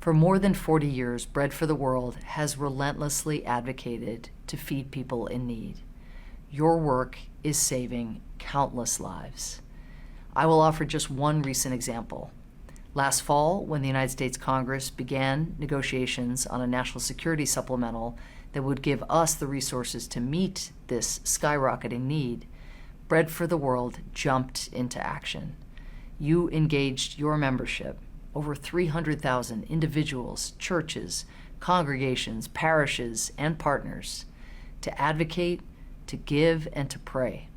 For more than 40 years, Bread for the World has relentlessly advocated to feed people in need. Your work is saving countless lives. I will offer just one recent example. Last fall, when the United States Congress began negotiations on a national security supplemental that would give us the resources to meet this skyrocketing need, Bread for the World jumped into action. You engaged your membership, over 300,000 individuals, churches, congregations, parishes, and partners, to advocate, to give, and to pray.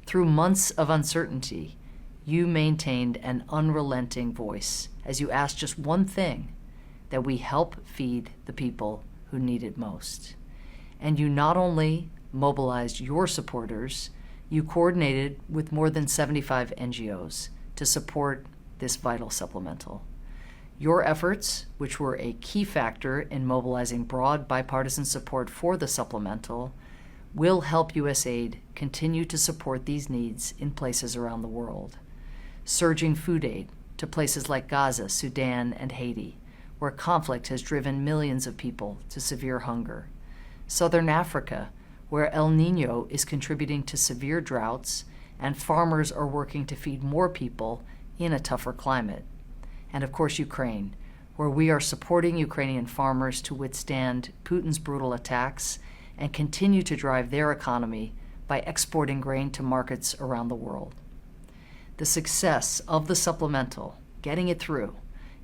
Through months of uncertainty, you maintained an unrelenting voice as you asked just one thing, that we help feed the people who need it most. And you not only mobilized your supporters, you coordinated with more than 75 NGOs to support this vital supplemental. Your efforts, which were a key factor in mobilizing broad bipartisan support for the supplemental, will help USAID continue to support these needs in places around the world. Surging food aid to places like Gaza, Sudan, and Haiti, where conflict has driven millions of people to severe hunger. Southern Africa, where El Niño is contributing to severe droughts and farmers are working to feed more people in a tougher climate. And of course, Ukraine, where we are supporting Ukrainian farmers to withstand Putin's brutal attacks and continue to drive their economy by exporting grain to markets around the world. The success of the supplemental, getting it through,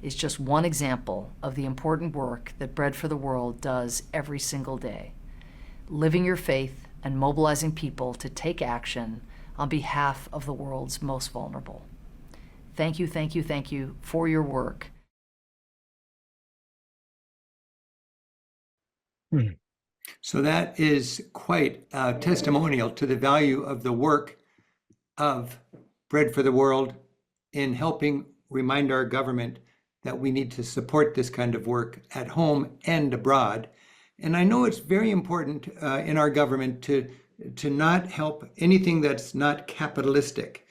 is just one example of the important work that Bread for the World does every single day, living your faith and mobilizing people to take action on behalf of the world's most vulnerable. Thank you, thank you, thank you for your work. So that is quite a testimonial to the value of the work of Bread for the World in helping remind our government that we need to support this kind of work at home and abroad. And I know it's very important in our government to not help anything that's not capitalistic.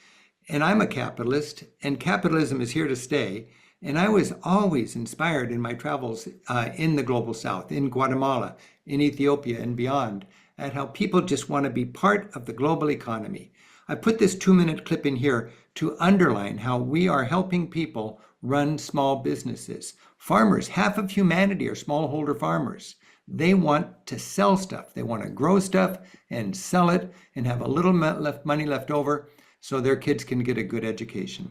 And I'm a capitalist, and capitalism is here to stay. And I was always inspired in my travels in the Global South, in Guatemala, in Ethiopia, and beyond, at how people just want to be part of the global economy. I put this 2-minute clip in here to underline how we are helping people run small businesses. Farmers, half of humanity are smallholder farmers. They want to sell stuff. They want to grow stuff and sell it and have a little money left over so their kids can get a good education.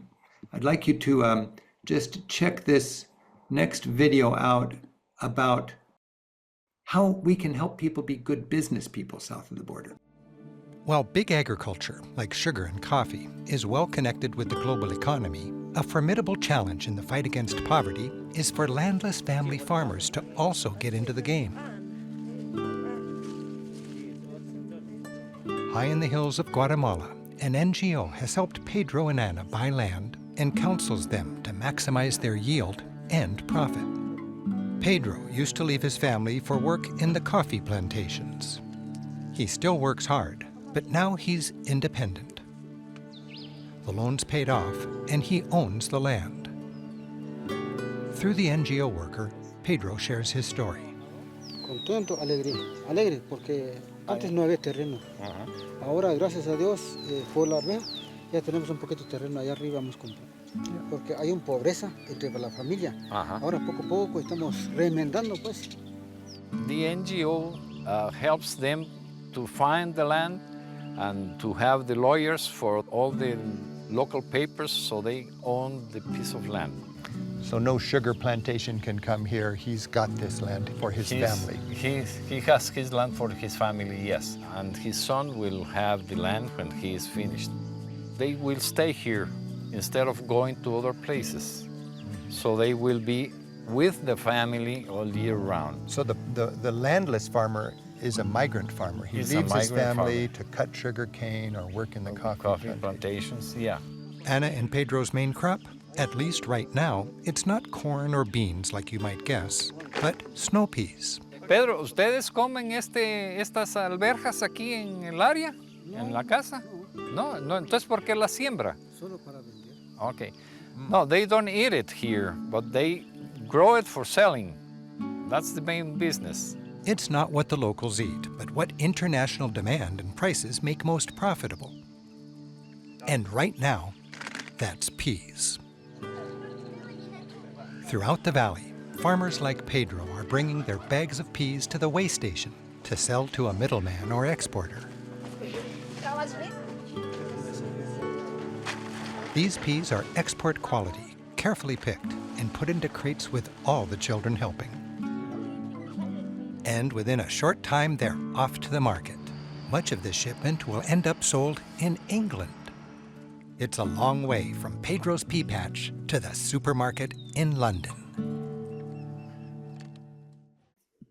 I'd like you to just check this next video out about how we can help people be good business people south of the border. While big agriculture, like sugar and coffee, is well connected with the global economy, a formidable challenge in the fight against poverty is for landless family farmers to also get into the game. High in the hills of Guatemala, an NGO has helped Pedro and Ana buy land and counsels them to maximize their yield and profit. Pedro used to leave his family for work in the coffee plantations. He still works hard, but now he's independent. The loan's paid off, and he owns the land. Through the NGO worker, Pedro shares his story. Contento, alegre, porque antes no había terreno. Ahora, gracias a Dios, por la arvea, ya tenemos un poquito de terreno allá arriba, vamos a comprar. Porque hay una pobreza entre la familia. Ahora, poco a poco, estamos remendando, pues. The NGO helps them to find the land and to have the lawyers for all the local papers, so they own the piece of land. So no sugar plantation can come here. He's got this land for his family. He has his land for his family, yes. And his son will have the land when he is finished. They will stay here instead of going to other places. So they will be with the family all year round. So the landless farmer is a migrant farmer. He leaves his family to cut sugar cane or work in the coffee plantations. Yeah. Ana and Pedro's main crop? At least right now, it's not corn or beans like you might guess, but snow peas. Pedro, ¿ustedes comen estas alberjas aquí en el área? ¿En la casa? No, entonces ¿por qué las siembra? Solo para vender. Okay. No, they don't eat it here, but they grow it for selling. That's the main business. It's not what the locals eat, but what international demand and prices make most profitable. And right now, that's peas. Throughout the valley, farmers like Pedro are bringing their bags of peas to the weigh station to sell to a middleman or exporter. These peas are export quality, carefully picked, and put into crates with all the children helping. And within a short time, they're off to the market. Much of this shipment will end up sold in England. It's a long way from Pedro's pea patch to the supermarket in London.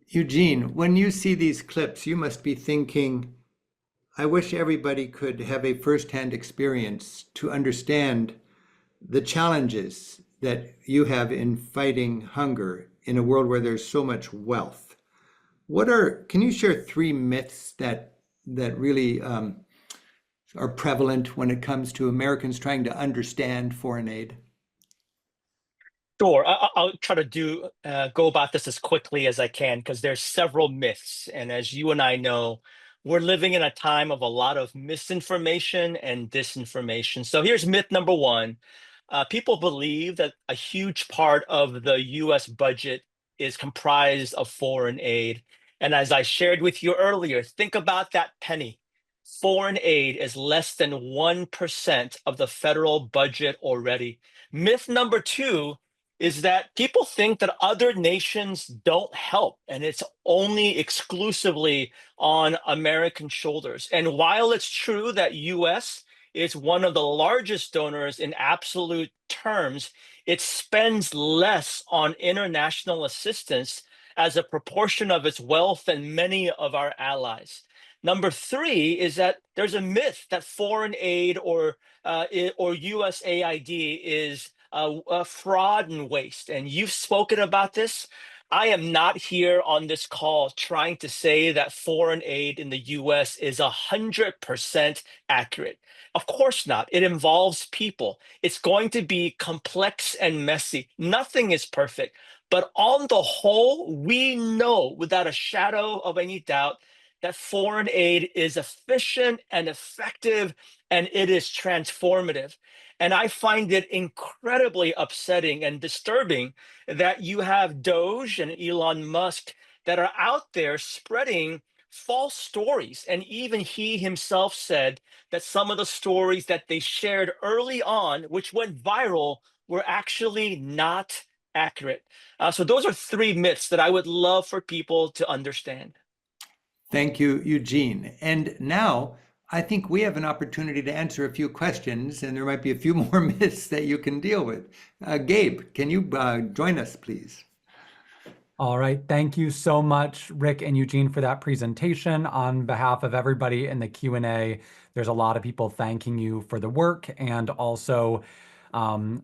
Eugene, when you see these clips, you must be thinking, I wish everybody could have a firsthand experience to understand the challenges that you have in fighting hunger in a world where there's so much wealth. Can you share 3 myths that really are prevalent when it comes to Americans trying to understand foreign aid? Sure. I'll try to go about this as quickly as I can because there's several myths. And as you and I know, we're living in a time of a lot of misinformation and disinformation. So here's myth number 1. People believe that a huge part of the US budget is comprised of foreign aid. And as I shared with you earlier, think about that penny. Foreign aid is less than 1% of the federal budget already. Myth number 2 is that people think that other nations don't help and it's only exclusively on American shoulders. And while it's true that US is one of the largest donors in absolute terms, it spends less on international assistance as a proportion of its wealth than many of our allies. Number 3 is that there's a myth that foreign aid or USAID is fraud and waste. And you've spoken about this. I am not here on this call trying to say that foreign aid in the US is 100% accurate. Of course not. It involves people. It's going to be complex and messy. Nothing is perfect. But on the whole, we know without a shadow of any doubt that foreign aid is efficient and effective, and it is transformative. And I find it incredibly upsetting and disturbing that you have Doge and Elon Musk that are out there spreading false stories. And even he himself said that some of the stories that they shared early on, which went viral, were actually not accurate. So those are 3 myths that I would love for people to understand. Thank you, Eugene. And now I think we have an opportunity to answer a few questions, and there might be a few more myths that you can deal with. Gabe, can you join us, please? All right. Thank you so much, Rick and Eugene, for that presentation. On behalf of everybody in the Q&A, there's a lot of people thanking you for the work and also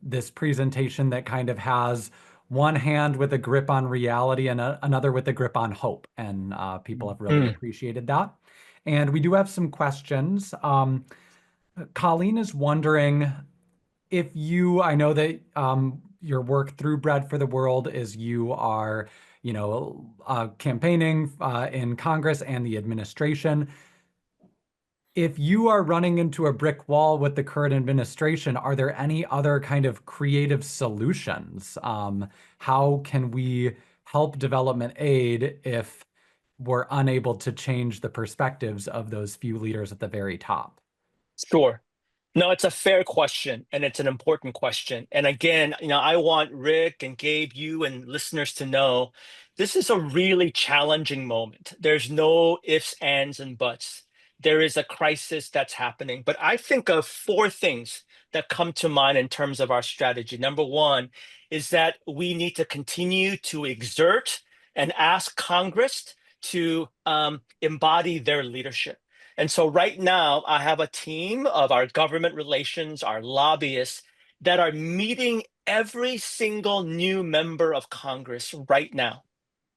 this presentation that kind of has one hand with a grip on reality and another with a grip on hope. And people have really appreciated that. And we do have some questions. Colleen is wondering if I know that your work through Bread for the World is you are, campaigning in Congress and the administration. If you are running into a brick wall with the current administration, are there any other kind of creative solutions? How can we help development aid if we're unable to change the perspectives of those few leaders at the very top? Sure. No, it's a fair question, and it's an important question. And again, I want Rick and Gabe, you and listeners to know this is a really challenging moment. There's no ifs, ands, and buts. There is a crisis that's happening. But I think of four things that come to mind in terms of our strategy. Number one is that we need to continue to exert and ask Congress to embody their leadership. And so right now, I have a team of our government relations, our lobbyists that are meeting every single new member of Congress right now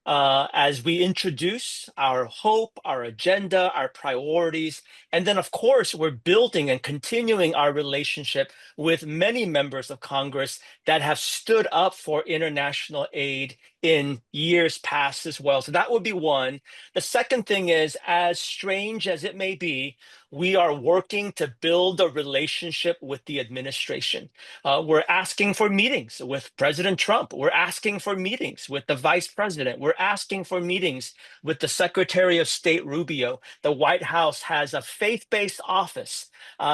as we introduce our hope, our agenda, our priorities. And then, of course, we're building and continuing our relationship with many members of Congress that have stood up for international aid in years past as well. So that would be one. The second thing is, as strange as it may be, we are working to build a relationship with the administration. We're asking for meetings with President Trump. We're asking for meetings with the vice president. We're asking for meetings with the Secretary of State Rubio. The White House has a faith-based office.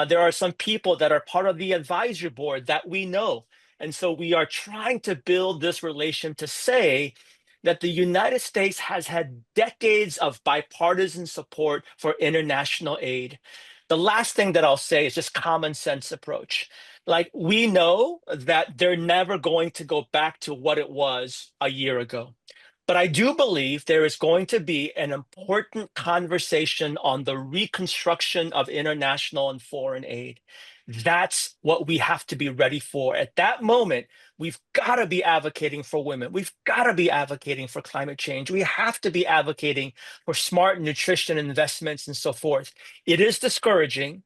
There are some people that are part of the advisory board that we know. And so we are trying to build this relation to say that the United States has had decades of bipartisan support for international aid. The last thing that I'll say is just common sense approach. Like, we know that they're never going to go back to what it was a year ago. But I do believe there is going to be an important conversation on the reconstruction of international and foreign aid. That's what we have to be ready for. At that moment, we've got to be advocating for women. We've got to be advocating for climate change. We have to be advocating for smart nutrition investments and so forth. It is discouraging,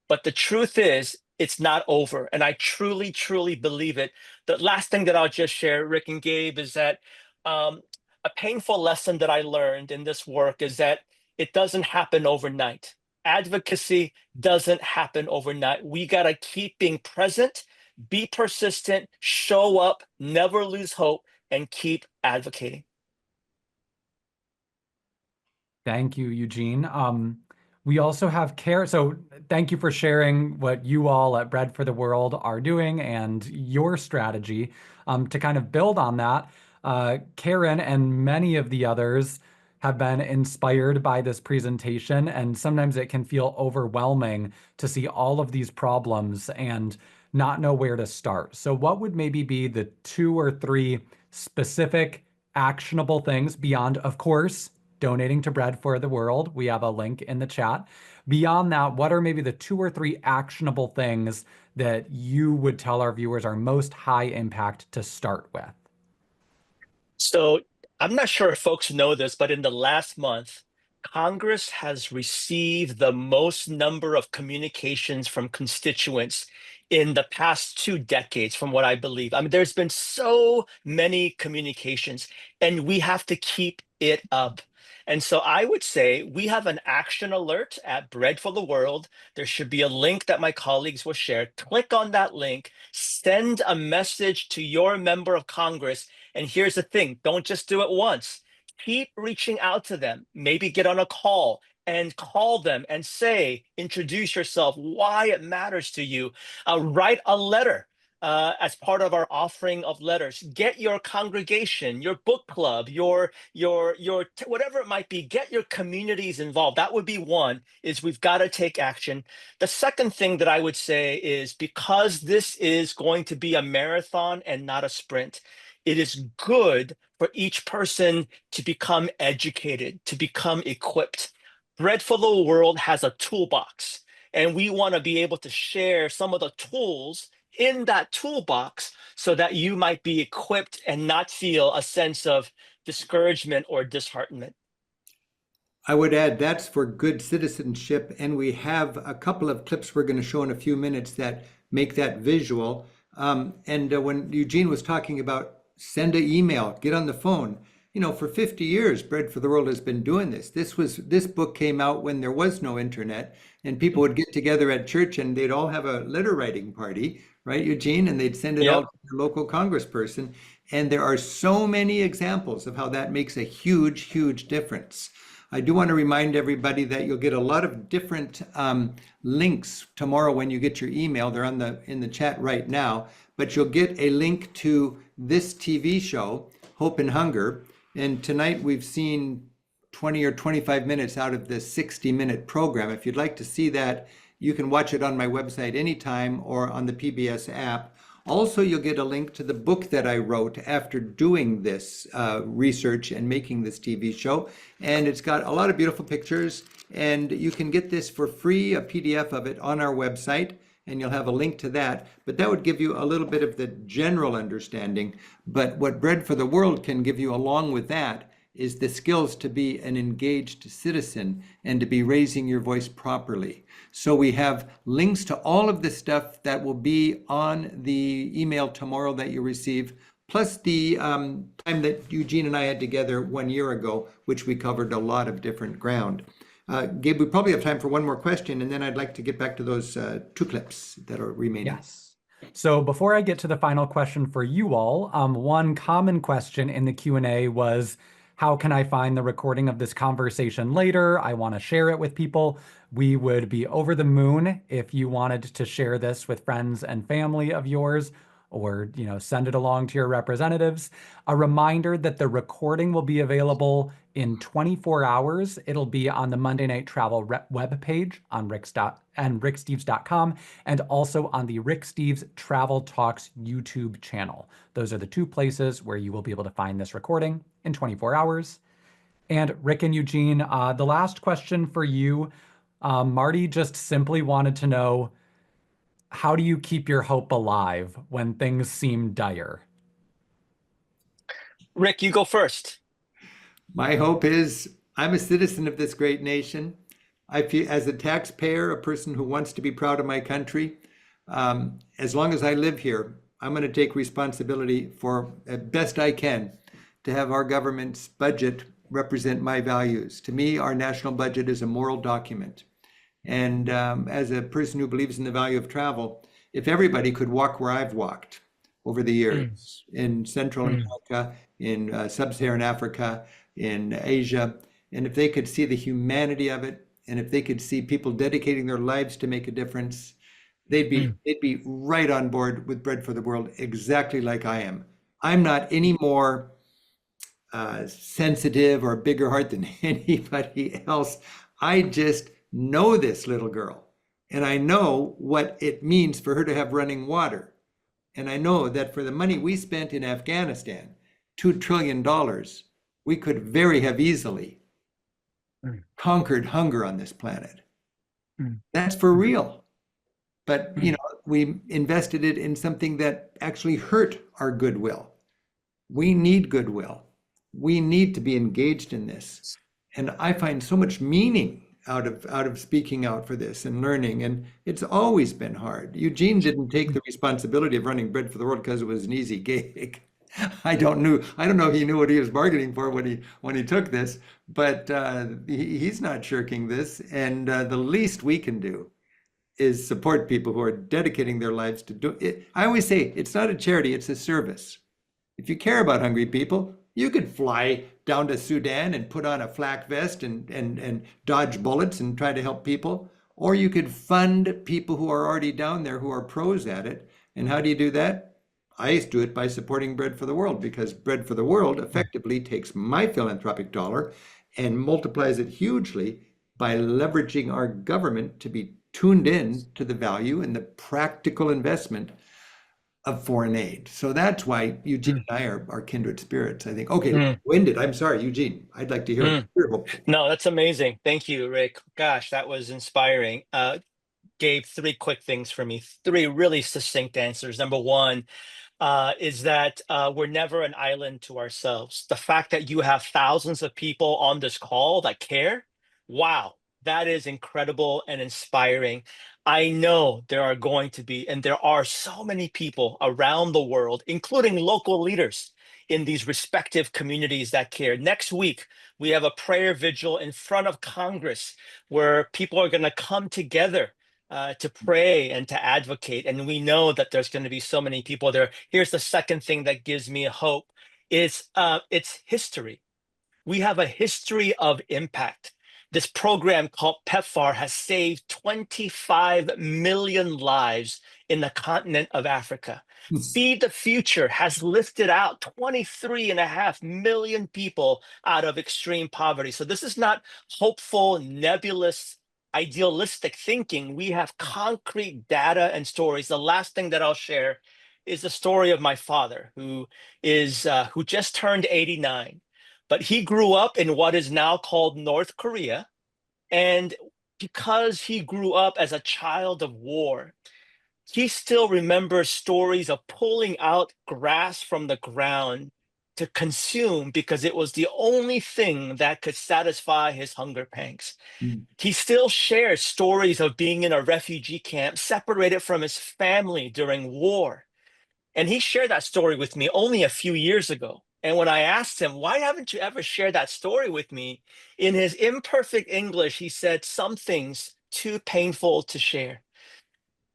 but the truth is, it's not over. And I truly, truly believe it. The last thing that I'll just share, Rick and Gabe, is that a painful lesson that I learned in this work is that it doesn't happen overnight. Advocacy doesn't happen overnight. We got to keep being present, be persistent, show up, never lose hope, and keep advocating. Thank you, Eugene. We also have Karen. So thank you for sharing what you all at Bread for the World are doing and your strategy. To kind of build on that, Karen and many of the others have been inspired by this presentation, and sometimes it can feel overwhelming to see all of these problems and not know where to start. So what would maybe be the 2 or 3 specific actionable things beyond, of course, donating to Bread for the World? We have a link in the chat. Beyond that, what are maybe the 2 or 3 actionable things that you would tell our viewers are most high impact to start with? So I'm not sure if folks know this, but in the last month, Congress has received the most number of communications from constituents in the past 2 decades, from what I believe. I mean, there's been so many communications, and we have to keep it up. And so I would say we have an action alert at Bread for the World. There should be a link that my colleagues will share. Click on that link, send a message to your member of Congress. And here's the thing, don't just do it once. Keep reaching out to them. Maybe get on a call and call them and say, introduce yourself, why it matters to you. Write a letter. As part of our offering of letters, get your congregation, your book club, your whatever it might be, get your communities involved. That would be one, is we've got to take action. The second thing that I would say is, because this is going to be a marathon and not a sprint, it is good for each person to become educated, to become equipped. Bread for the World has a toolbox, and we want to be able to share some of the tools in that toolbox so that you might be equipped and not feel a sense of discouragement or disheartenment. I would add that's for good citizenship, and we have a couple of clips we're going to show in a few minutes that make that visual. When Eugene was talking about send an email, get on the phone, for 50 years, Bread for the World has been doing this. This book came out when there was no internet, and people would get together at church and they'd all have a letter writing party, right, Eugene? And they'd send it all to the local congressperson. And there are so many examples of how that makes a huge, huge difference. I do want to remind everybody that you'll get a lot of different links tomorrow when you get your email. They're in the chat right now, but you'll get a link to this TV show, Hope and Hunger. And tonight we've seen 20 or 25 minutes out of this 60-minute program. If you'd like to see that, you can watch it on my website anytime or on the PBS app. Also, you'll get a link to the book that I wrote after doing this research and making this TV show. And it's got a lot of beautiful pictures. And you can get this for free, a PDF of it on our website. And you'll have a link to that. But that would give you a little bit of the general understanding. But what Bread for the World can give you along with that is the skills to be an engaged citizen and to be raising your voice properly. So we have links to all of the stuff that will be on the email tomorrow that you receive, plus the time that Eugene and I had together 1 year ago, which we covered a lot of different ground. Gabe, we probably have time for one more question, and then I'd like to get back to those 2 clips that are remaining. Yes. So before I get to the final question for you all, one common question in the Q&A was, how can I find the recording of this conversation later? I want to share it with people. We would be over the moon if you wanted to share this with friends and family of yours, or send it along to your representatives. A reminder that the recording will be available in 24 hours. It'll be on the Monday Night Travel webpage on ricksteves.com, and also on the Rick Steves Travel Talks YouTube channel. Those are the 2 places where you will be able to find this recording in 24 hours. And Rick and Eugene, the last question for you, Marty just simply wanted to know, how do you keep your hope alive when things seem dire? Rick, you go first. My hope is I'm a citizen of this great nation. I feel, as a taxpayer, a person who wants to be proud of my country, as long as I live here, I'm going to take responsibility for, as best I can, to have our government's budget represent my values. To me, our national budget is a moral document. And as a person who believes in the value of travel, if everybody could walk where I've walked over the years in Central America, in Sub-Saharan Africa, in Asia, and if they could see the humanity of it, and if they could see people dedicating their lives to make a difference, they'd be right on board with Bread for the World, exactly like I am. I'm not any more sensitive or bigger heart than anybody else. I just know this little girl, and I know what it means for her to have running water. And I know that for the money we spent in Afghanistan, $2 trillion, we could very have easily conquered hunger on this planet. That's for real. But, we invested it in something that actually hurt our goodwill. We need goodwill. We need to be engaged in this. And I find so much meaning out of speaking out for this and learning. And it's always been hard. Eugene didn't take the responsibility of running Bread for the World because it was an easy gig. I don't know if he knew what he was bargaining for when he took this, but he's not shirking this. And the least we can do is support people who are dedicating their lives to do it. I always say it's not a charity, it's a service. If you care about hungry people, you could fly down to Sudan and put on a flak vest and dodge bullets and try to help people. Or you could fund people who are already down there who are pros at it. And how do you do that? I do it by supporting Bread for the World, because Bread for the World effectively takes my philanthropic dollar and multiplies it hugely by leveraging our government to be tuned in to the value and the practical investment of foreign aid. So that's why Eugene and I are kindred spirits, I think. Okay, winded. I'm sorry, Eugene. I'd like to hear your hope. No, that's amazing. Thank you, Rick. Gosh, that was inspiring. Gabe, 3 quick things for me. 3 really succinct answers. Number 1 is that we're never an island to ourselves. The fact that you have thousands of people on this call that care, wow, that is incredible and inspiring. I know there are going to be, and there are so many people around the world, including local leaders in these respective communities that care. Next week, we have a prayer vigil in front of Congress where people are going to come together to pray and to advocate. And we know that there's going to be so many people there. Here's the second thing that gives me hope is it's history. We have a history of impact. This program called PEPFAR has saved 25 million lives in the continent of Africa. Feed the Future has lifted out 23.5 million people out of extreme poverty. So this is not hopeful, nebulous, idealistic thinking. We have concrete data and stories. The last thing that I'll share is the story of my father, who just turned 89. But he grew up in what is now called North Korea. And because he grew up as a child of war, he still remembers stories of pulling out grass from the ground to consume because it was the only thing that could satisfy his hunger pangs. He still shares stories of being in a refugee camp, separated from his family during war. And he shared that story with me only a few years ago. And when I asked him, why haven't you ever shared that story with me? In his imperfect English, he said, some things too painful to share.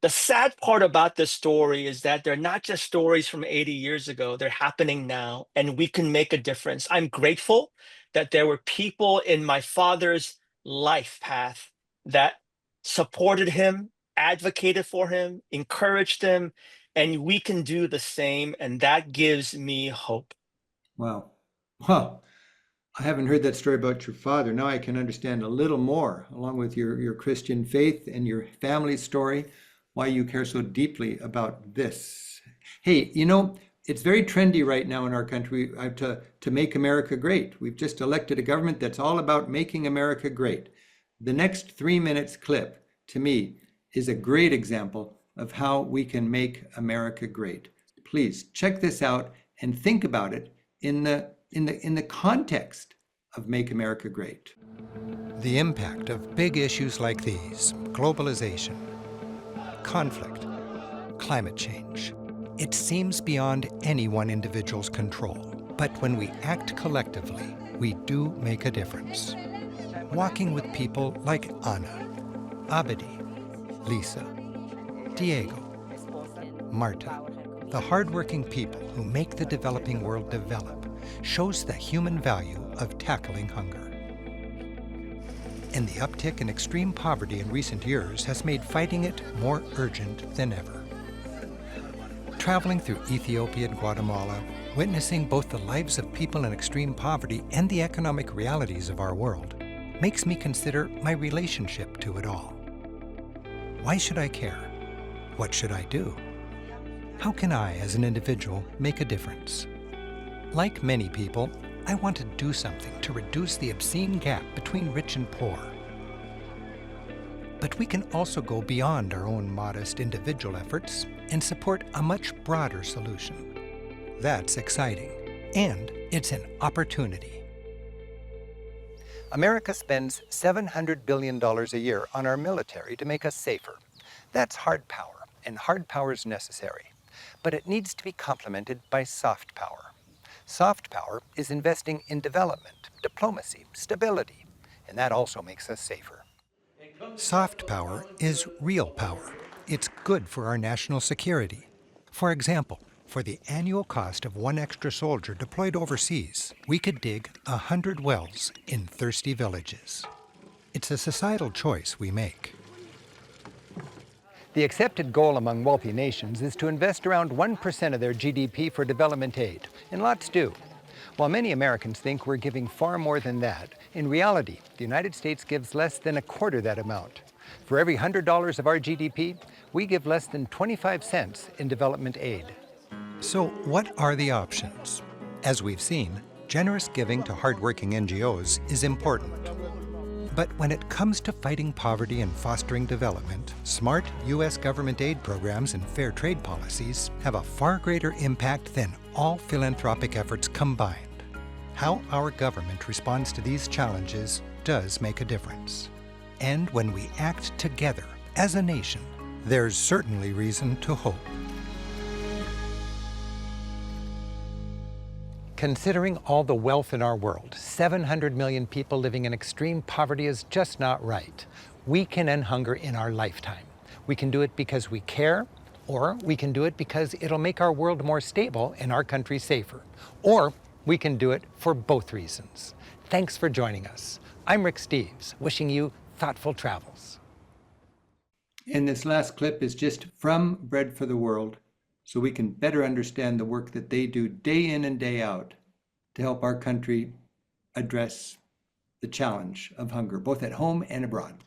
The sad part about this story is that they're not just stories from 80 years ago, they're happening now, and we can make a difference. I'm grateful that there were people in my father's life path that supported him, advocated for him, encouraged him, and we can do the same, and that gives me hope. Wow. Well, I haven't heard that story about your father. Now I can understand a little more, along with your Christian faith and your family story, why you care so deeply about this. Hey, it's very trendy right now in our country to make America great. We've just elected a government that's all about making America great. The next 3 minutes clip, to me, is a great example of how we can make America great. Please check this out and think about it in the context of Make America Great. The impact of big issues like these, globalization, conflict, climate change, it seems beyond any one individual's control. But when we act collectively, we do make a difference. Walking with people like Anna, Abedi, Lisa, Diego, Marta, the hardworking people who make the developing world develop, shows the human value of tackling hunger. And the uptick in extreme poverty in recent years has made fighting it more urgent than ever. Traveling through Ethiopia and Guatemala, witnessing both the lives of people in extreme poverty and the economic realities of our world, makes me consider my relationship to it all. Why should I care? What should I do? How can I, as an individual, make a difference? Like many people, I want to do something to reduce the obscene gap between rich and poor. But we can also go beyond our own modest individual efforts and support a much broader solution. That's exciting, and it's an opportunity. America spends $700 billion a year on our military to make us safer. That's hard power, and hard power is necessary. But it needs to be complemented by soft power. Soft power is investing in development, diplomacy, stability, and that also makes us safer. Soft power is real power. It's good for our national security. For example, for the annual cost of one extra soldier deployed overseas, we could dig 100 wells in thirsty villages. It's a societal choice we make. The accepted goal among wealthy nations is to invest around 1% of their GDP for development aid, and lots do. While many Americans think we're giving far more than that, in reality, the United States gives less than a quarter that amount. For every $100 of our GDP, we give less than 25 cents in development aid. So what are the options? As we've seen, generous giving to hardworking NGOs is important. But when it comes to fighting poverty and fostering development, smart U.S. government aid programs and fair trade policies have a far greater impact than all philanthropic efforts combined. How our government responds to these challenges does make a difference. And when we act together as a nation, there's certainly reason to hope. Considering all the wealth in our world, 700 million people living in extreme poverty is just not right. We can end hunger in our lifetime. We can do it because we care, or we can do it because it'll make our world more stable and our country safer. Or we can do it for both reasons. Thanks for joining us. I'm Rick Steves, wishing you thoughtful travels. And this last clip is just from Bread for the World, so we can better understand the work that they do day in and day out to help our country address the challenge of hunger, both at home and abroad.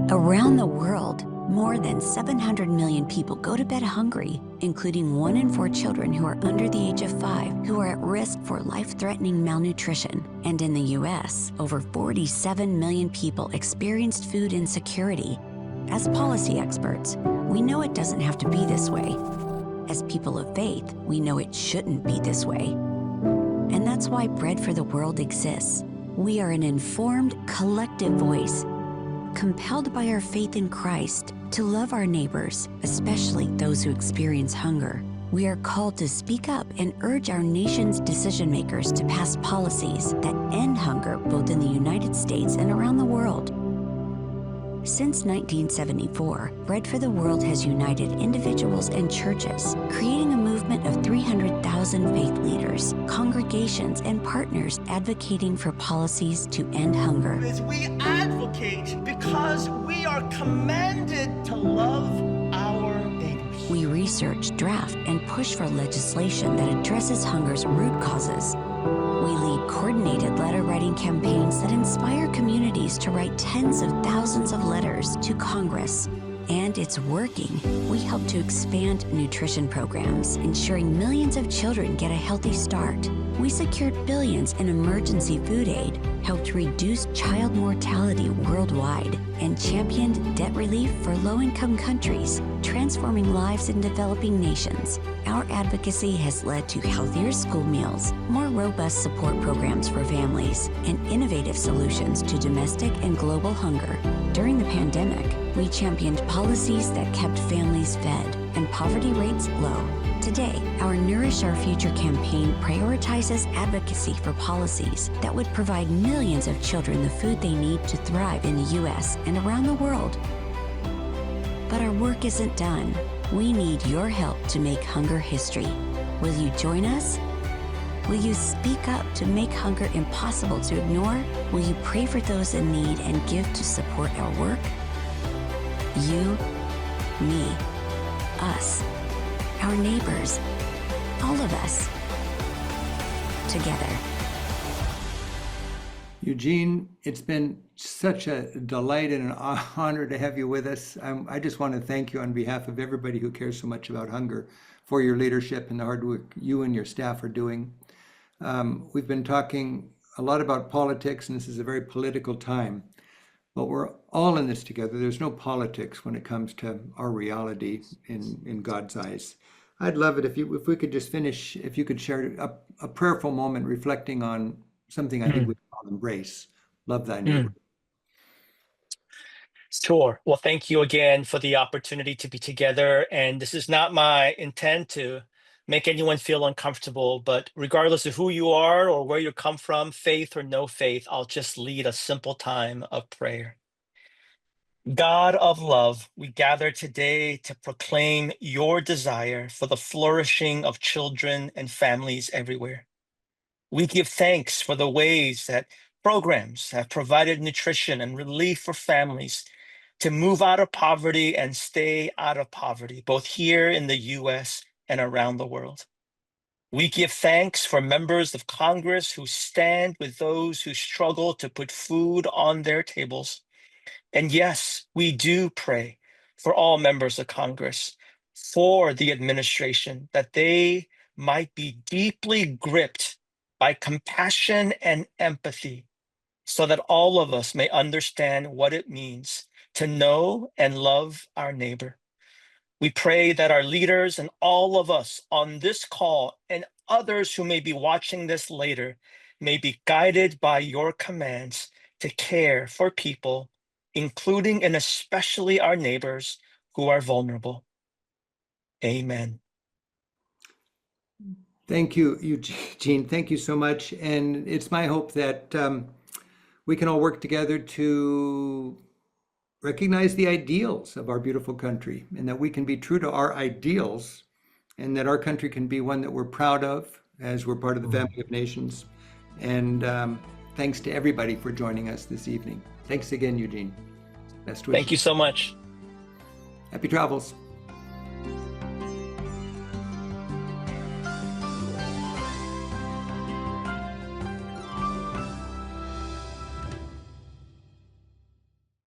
Around the world, more than 700 million people go to bed hungry, including 1 in 4 children who are under the age of 5 who are at risk for life-threatening malnutrition. And in the US, over 47 million people experienced food insecurity. As policy experts, we know it doesn't have to be this way. As people of faith, we know it shouldn't be this way. And that's why Bread for the World exists. We are an informed, collective voice, compelled by our faith in Christ to love our neighbors, especially those who experience hunger. We are called to speak up and urge our nation's decision makers to pass policies that end hunger both in the United States and around the world. Since 1974, Bread for the World has united individuals and churches, creating a movement of 300,000 faith leaders, congregations, and partners advocating for policies to end hunger. We advocate because we are commanded to love our neighbors. We research, draft, and push for legislation that addresses hunger's root causes. We lead coordinated letter-writing campaigns that inspire communities to write tens of thousands of letters to Congress. And it's working. We help to expand nutrition programs, ensuring millions of children get a healthy start. We secured billions in emergency food aid, helped reduce child mortality worldwide, and championed debt relief for low-income countries, transforming lives in developing nations. Our advocacy has led to healthier school meals, more robust support programs for families, and innovative solutions to domestic and global hunger. During the pandemic, we championed policies that kept families fed and poverty rates low. Today, our Nourish Our Future campaign prioritizes advocacy for policies that would provide millions of children the food they need to thrive in the U.S. and around the world. But our work isn't done. We need your help to make hunger history. Will you join us? Will you speak up to make hunger impossible to ignore? Will you pray for those in need and give to support our work? You, me, us, our neighbors, all of us, together. Eugene, it's been such a delight and an honor to have you with us. I just want to thank you on behalf of everybody who cares so much about hunger for your leadership and the hard work you and your staff are doing. We've been talking a lot about politics, and this is a very political time, but we're all in this together. There's no politics when it comes to our reality in God's eyes. I'd love it if we could just finish, if you could share a prayerful moment reflecting on something I think we call embrace. Love thy neighbor. Sure. Well, thank you again for the opportunity to be together. And this is not my intent to make anyone feel uncomfortable, but regardless of who you are or where you come from, faith or no faith, I'll just lead a simple time of prayer. God of love, we gather today to proclaim your desire for the flourishing of children and families everywhere. We give thanks for the ways that programs have provided nutrition and relief for families to move out of poverty and stay out of poverty, both here in the US and around the world. We give thanks for members of Congress who stand with those who struggle to put food on their tables. And yes, we do pray for all members of Congress, for the administration, that they might be deeply gripped by compassion and empathy, so that all of us may understand what it means to know and love our neighbor. We pray that our leaders and all of us on this call and others who may be watching this later may be guided by your commands to care for people, including and especially our neighbors who are vulnerable. Amen. Thank you, Eugene. Thank you so much. And it's my hope that we can all work together to recognize the ideals of our beautiful country, and that we can be true to our ideals, and that our country can be one that we're proud of as we're part of the family of nations. And thanks to everybody for joining us this evening. Thanks again, Eugene. Best wishes. Thank you so much. Happy travels.